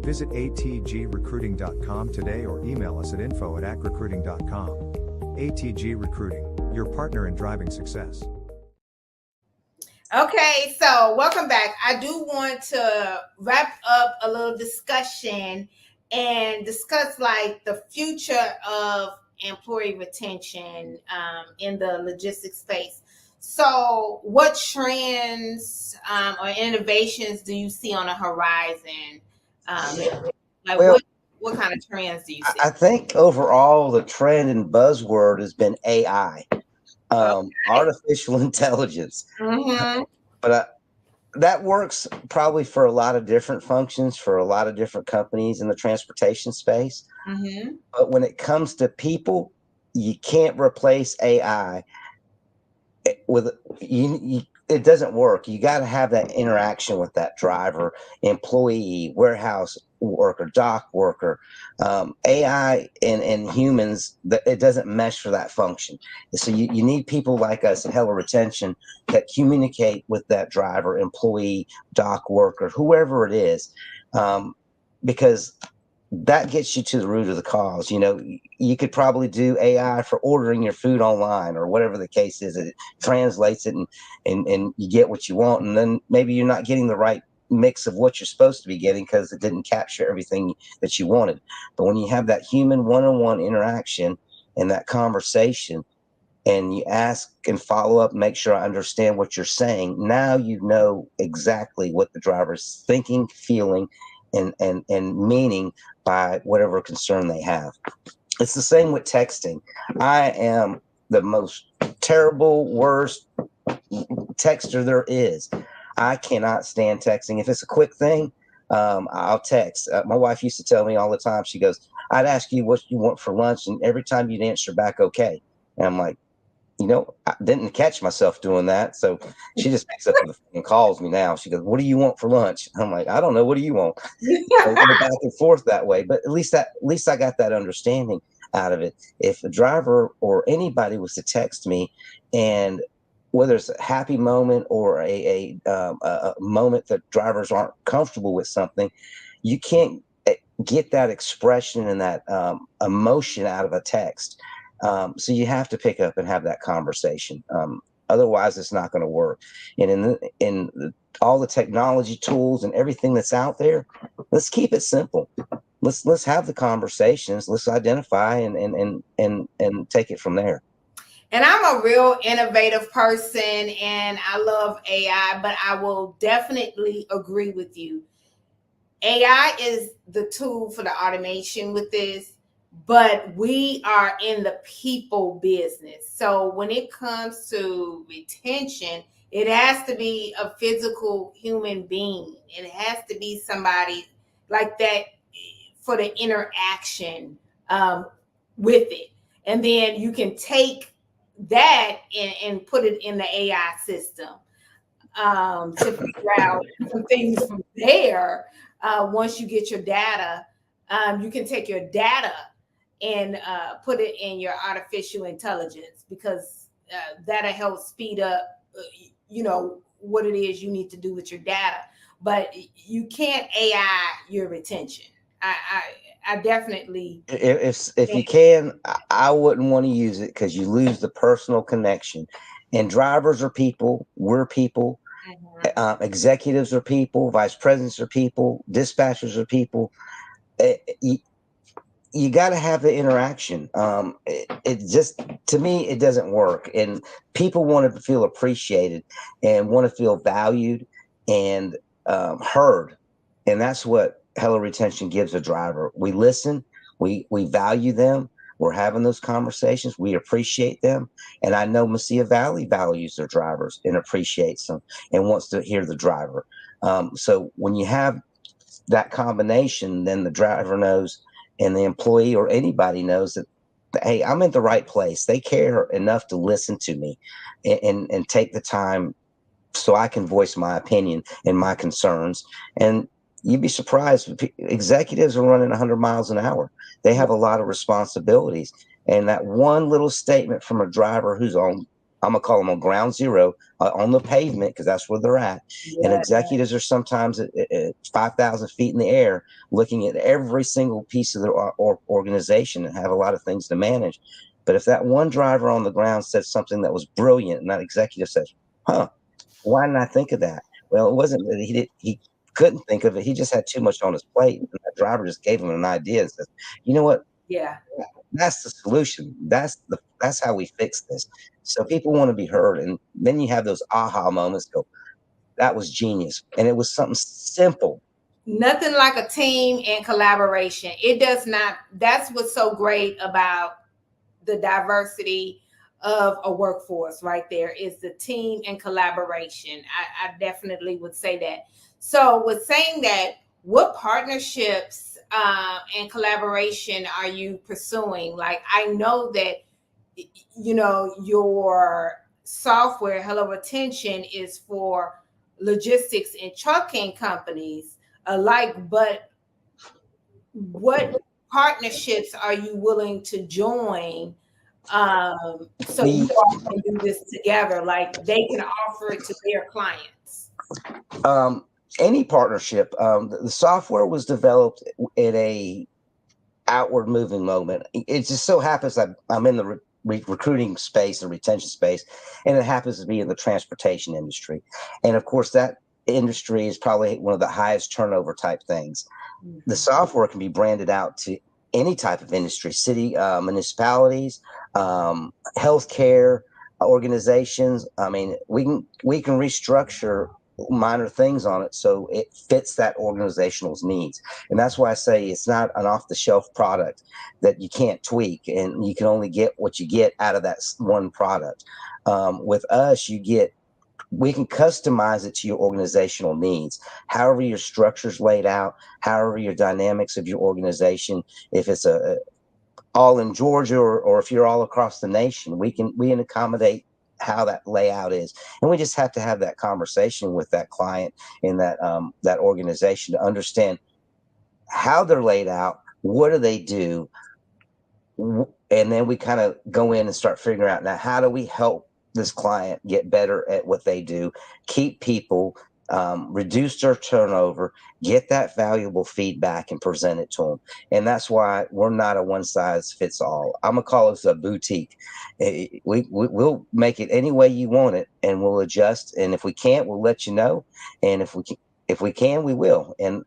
Visit atgrecruiting.com today or email us at info@acrecruiting.com. ATG Recruiting, your partner in driving success. Okay, so welcome back. I do want to wrap up a little discussion and discuss like the future of employee retention in the logistics space. So what trends or innovations do you see on the horizon? What kind of trends do you see? I think overall the trend and buzzword has been AI, artificial intelligence. But that works probably for a lot of different functions for a lot of different companies in the transportation space. But when it comes to people, you can't replace AI with it doesn't work. You got to have that interaction with that driver, employee, warehouse worker, dock worker, AI and humans. That it doesn't mesh for that function. So you need people like us at Heller Retention that communicate with that driver, employee, dock worker, whoever it is, because that gets you to the root of the cause. You know, you could probably do AI for ordering your food online or whatever the case is. It translates it and you get what you want. And then maybe you're not getting the right mix of what you're supposed to be getting because it didn't capture everything that you wanted. But when you have that human one-on-one interaction and that conversation, and you ask and follow up, make sure I understand what you're saying, now you know exactly what the driver's thinking, feeling, and meaning by whatever concern they have. It's the same with texting. I am the most terrible, worst texter there is. I cannot stand texting. If it's a quick thing, I'll text. My wife used to tell me all the time, she goes, I'd ask you what you want for lunch, and every time you'd answer back okay. And I'm like, you know, I didn't catch myself doing that. So she just picks up the phone and calls me now. She goes, what do you want for lunch? I'm like, I don't know. What do you want? So we go back and forth that way. But at least I got that understanding out of it. If a driver or anybody was to text me, and whether it's a happy moment or a moment that drivers aren't comfortable with something, you can't get that expression and that emotion out of a text. So you have to pick up and have that conversation. Otherwise, it's not going to work. And all the technology tools and everything that's out there, let's keep it simple. Let's have the conversations. Let's identify and take it from there. And I'm a real innovative person, and I love AI, but I will definitely agree with you. AI is the tool for the automation with this, but we are in the people business. So when it comes to retention, it has to be a physical human being. It has to be somebody like that for the interaction with it. And then you can take that and put it in the AI system. to figure out some things from there. Once you get your data, you can take your data and put it in your artificial intelligence, because that'll help speed up, what it is you need to do with your data. But you can't AI your retention. I definitely. If you can, I wouldn't want to use it, because you lose the personal connection. And drivers are people. We're people. Executives are people. Vice presidents are people. Dispatchers are people. You got to have the interaction. It just, to me, it doesn't work. And people want to feel appreciated and want to feel valued and heard. And that's what Hello Retention gives a driver. We listen, we value them. We're having those conversations. We appreciate them. And I know Mesilla Valley values their drivers and appreciates them and wants to hear the driver. So when you have that combination, then the driver knows, and the employee or anybody knows that, hey, I'm in the right place. They care enough to listen to me and take the time so I can voice my opinion and my concerns. And you'd be surprised. Executives are running 100 miles an hour. They have a lot of responsibilities. And that one little statement from a driver who's on, I'm going to call them on ground zero, on the pavement, because that's where they're at. Yeah. And executives are sometimes at 5,000 feet in the air, looking at every single piece of their organization and have a lot of things to manage. But if that one driver on the ground said something that was brilliant, and that executive says, why didn't I think of that? Well, it wasn't that he couldn't think of it. He just had too much on his plate. And that driver just gave him an idea and says, you know what? Yeah. That's the solution. That's how we fix this. So people want to be heard. And then you have those aha moments, go, that was genius. And it was something simple. Nothing like a team and collaboration. It does not. That's what's so great about the diversity of a workforce right there, is the team and collaboration. I definitely would say that. So with saying that, what partnerships and collaboration are you pursuing? Like, I know that, your software, Hello Retention, is for logistics and trucking companies alike, but what partnerships are you willing to join so you all can do this together, like they can offer it to their clients? Any partnership. The software was developed in a outward moving moment. It just so happens that I'm in the recruiting space and retention space, and it happens to be in the transportation industry. And of course, that industry is probably one of the highest turnover type things. Mm-hmm. The software can be branded out to any type of industry, city, municipalities, healthcare organizations. I mean, we can restructure minor things on it so it fits that organizational's needs. And that's why I say it's not an off-the-shelf product that you can't tweak, and you can only get what you get out of that one product. With us, we can customize it to your organizational needs, however your structure's laid out, however your dynamics of your organization. If it's all in Georgia or if you're all across the nation, we can accommodate how that layout is. And we just have to have that conversation with that client and that organization to understand how they're laid out, what do they do, and then we kind of go in and start figuring out, now, how do we help this client get better at what they do, keep people, reduce their turnover, get that valuable feedback and present it to them. And that's why we're not a one size fits all. I'm gonna call us a boutique. We'll make it any way you want it, and we'll adjust. And if we can't, we'll let you know. And if we can, we will. And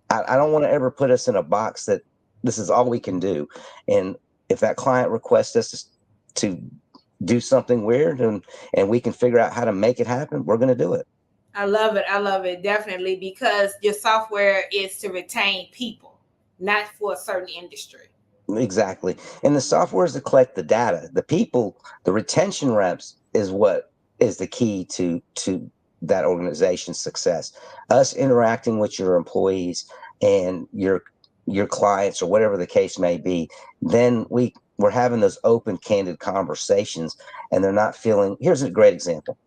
I don't want to ever put us in a box that this is all we can do. And if that client requests us to do something weird and we can figure out how to make it happen, we're going to do it. I love it definitely, because your software is to retain people, not for a certain industry. Exactly. And the software is to collect the data. The people, the retention reps is what is the key to that organization's success. Us interacting with your employees and your clients, or whatever the case may be, then we're having those open, candid conversations, and they're not feeling. Here's a great example.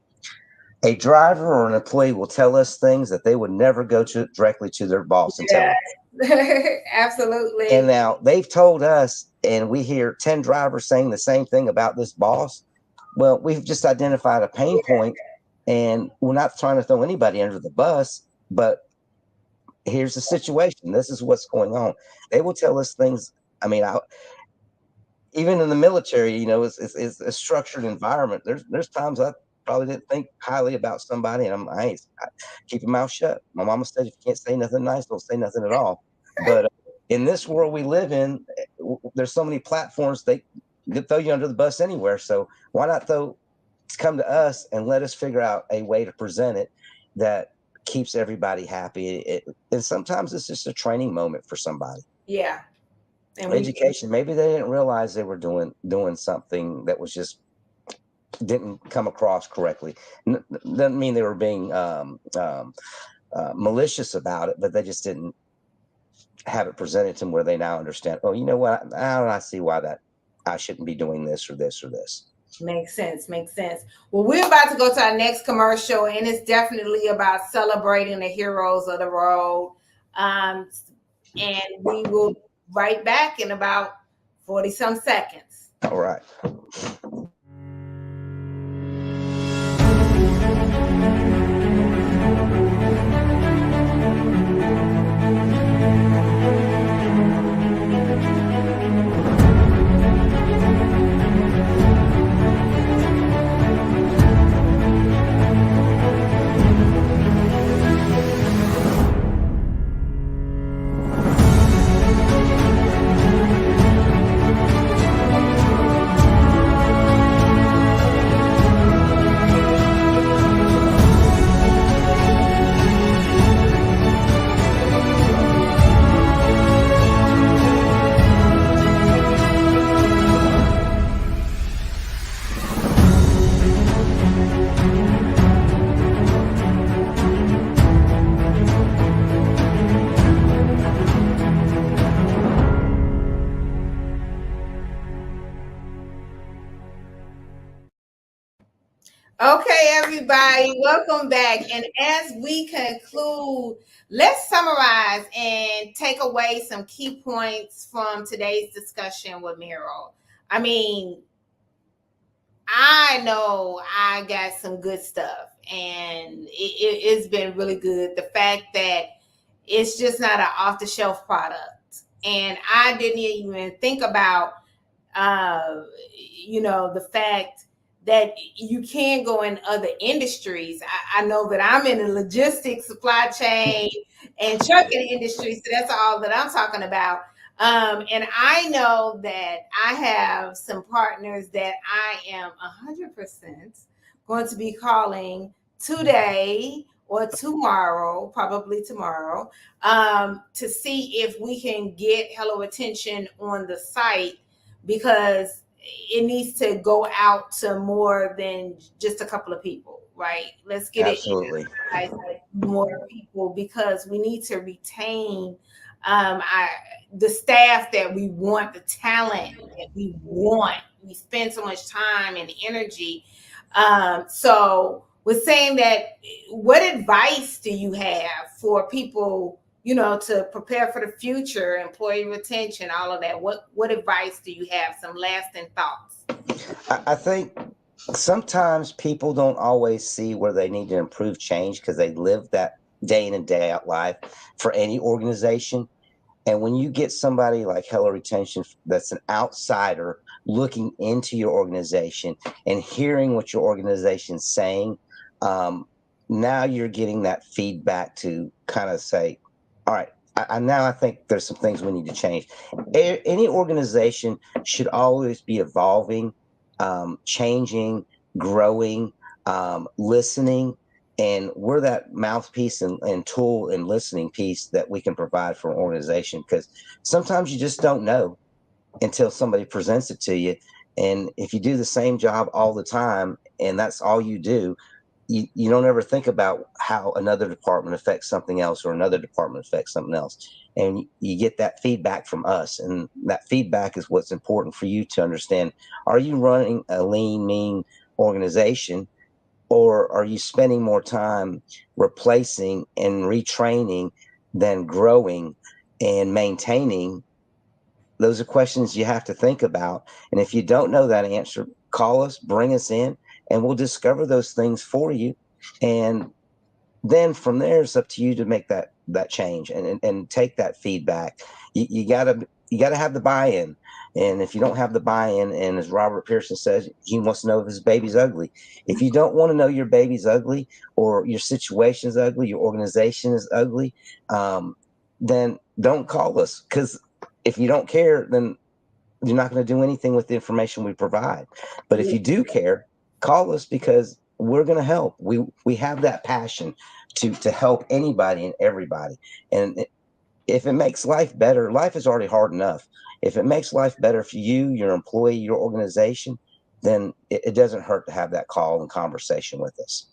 A driver or an employee will tell us things that they would never go directly to their boss and tell them. Absolutely. And now they've told us, and we hear 10 drivers saying the same thing about this boss. Well, we've just identified a pain point, and we're not trying to throw anybody under the bus, but here's the situation. This is what's going on. They will tell us things. I mean, even in the military, it's a structured environment. There's times I probably didn't think highly about somebody, and I keep your mouth shut. My mama said, if you can't say nothing nice, don't say nothing at all. But in this world we live in, there's so many platforms they could throw you under the bus anywhere. So why not come to us and let us figure out a way to present it that keeps everybody happy. And sometimes it's just a training moment for somebody. Yeah. And education. Maybe they didn't realize they were doing something that was just didn't come across correctly. Doesn't mean they were being malicious about it, but they just didn't have it presented to them where they now understand. Oh, you know what? I see why that I shouldn't be doing this or this or this. Makes sense. Well, we're about to go to our next commercial, and it's definitely about celebrating the heroes of the road. And we will right back in about 40 some seconds. All right. Okay, everybody, welcome back. And as we conclude, let's summarize and take away some key points from today's discussion with Merryl. I mean, I know I got some good stuff, and it's been really good. The fact that it's just not an off-the-shelf product. And I didn't even think about, the fact that you can go in other industries. I know that I'm in the logistics, supply chain, and trucking industry, so that's all that I'm talking about. And I know that I have some partners that I am 100% going to be calling today or tomorrow, probably tomorrow, to see if we can get Hello Attention on the site, because it needs to go out to more than just a couple of people, right? Let's get Absolutely. it more people, because we need to retain the staff that we want, the talent that we want. We spend so much time and energy. So we're saying that, what advice do you have for people, to prepare for the future, employee retention, all of that? What advice do you have? Some lasting thoughts? I think sometimes people don't always see where they need to improve change because they live that day in and day out life for any organization. And when you get somebody like Hello Retention that's an outsider looking into your organization and hearing what your organization's saying, now you're getting that feedback to kind of say, all right, I think there's some things we need to change. Any organization should always be evolving, changing, growing, listening. And we're that mouthpiece and tool and listening piece that we can provide for an organization, because sometimes you just don't know until somebody presents it to you. And if you do the same job all the time and that's all you do, you don't ever think about how another department affects something else or another department affects something else. And you get that feedback from us. And that feedback is what's important for you to understand. Are you running a lean, mean organization? or are you spending more time replacing and retraining than growing and maintaining? Those are questions you have to think about. And if you don't know that answer, call us, bring us in, and we'll discover those things for you. And then from there, it's up to you to make that change and take that feedback. You gotta have the buy-in. And if you don't have the buy-in, and as Robert Pearson says, he wants to know if his baby's ugly. If you don't want to know your baby's ugly, or your situation is ugly, your organization is ugly, then don't call us. Because if you don't care, then you're not going to do anything with the information we provide. But if you do care, call us, because we're going to help. We have that passion to help anybody and everybody. And if it makes life better, life is already hard enough. If it makes life better for you, your employee, your organization, then it doesn't hurt to have that call and conversation with us.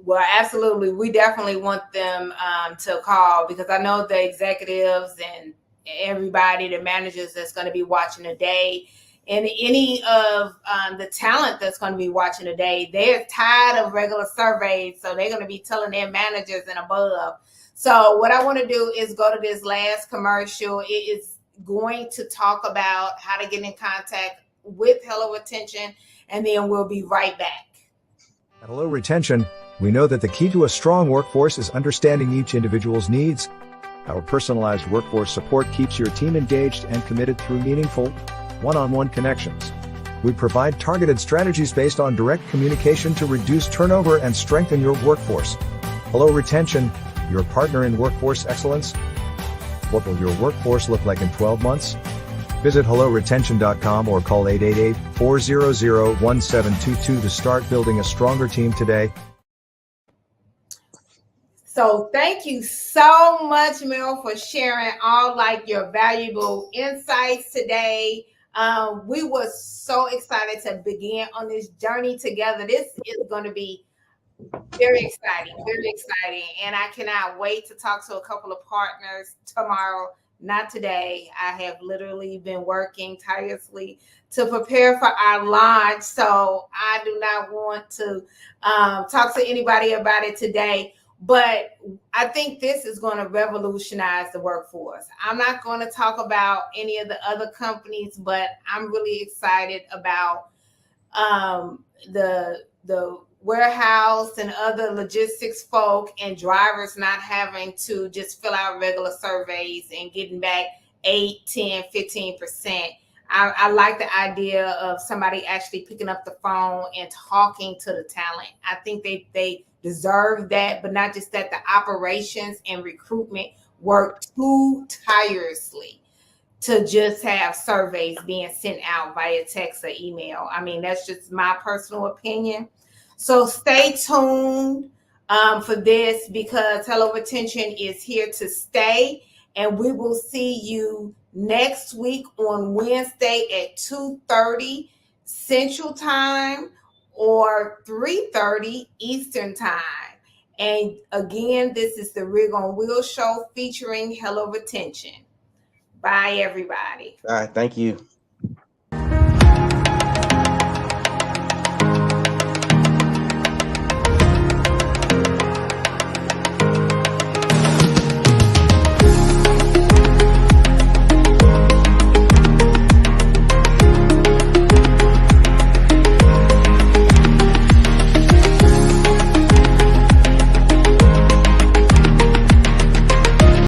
Well, absolutely. We definitely want them to call, because I know the executives and everybody, the managers that's going to be watching today, and any of the talent that's going to be watching today, they're tired of regular surveys. So they're going to be telling their managers and above. So what I want to do is go to this last commercial. It is going to talk about how to get in contact with Hello Retention, and then we'll be right back. At Hello Retention, we know that the key to a strong workforce is understanding each individual's needs. Our personalized workforce support keeps your team engaged and committed through meaningful, one-on-one connections. We provide targeted strategies based on direct communication to reduce turnover and strengthen your workforce. Hello Retention, your partner in workforce excellence. What will your workforce look like in 12 months? Visit helloretention.com or call 888-400-1722 to start building a stronger team today. So thank you so much, Merryl, for sharing all your valuable insights today. We were so excited to begin on this journey together. This is going to be very exciting, and I cannot wait to talk to a couple of partners tomorrow. Not today. I have literally been working tirelessly to prepare for our launch, so I do not want to talk to anybody about it today. But I think this is going to revolutionize the workforce. I'm not going to talk about any of the other companies, but I'm really excited about the warehouse and other logistics folk and drivers not having to just fill out regular surveys and getting back 8, 10, 15%. I like the idea of somebody actually picking up the phone and talking to the talent. I think they deserve that, but not just that. The operations and recruitment work too tirelessly to just have surveys being sent out via text or email. I mean, that's just my personal opinion. So stay tuned for this, because Hello Retention is here to stay, and we will see you next week on Wednesday at 2:30 Central Time or 3:30 Eastern Time. And again, this is the Rig on Wheel Show featuring Hello Retention. Bye, everybody. All right. Thank you.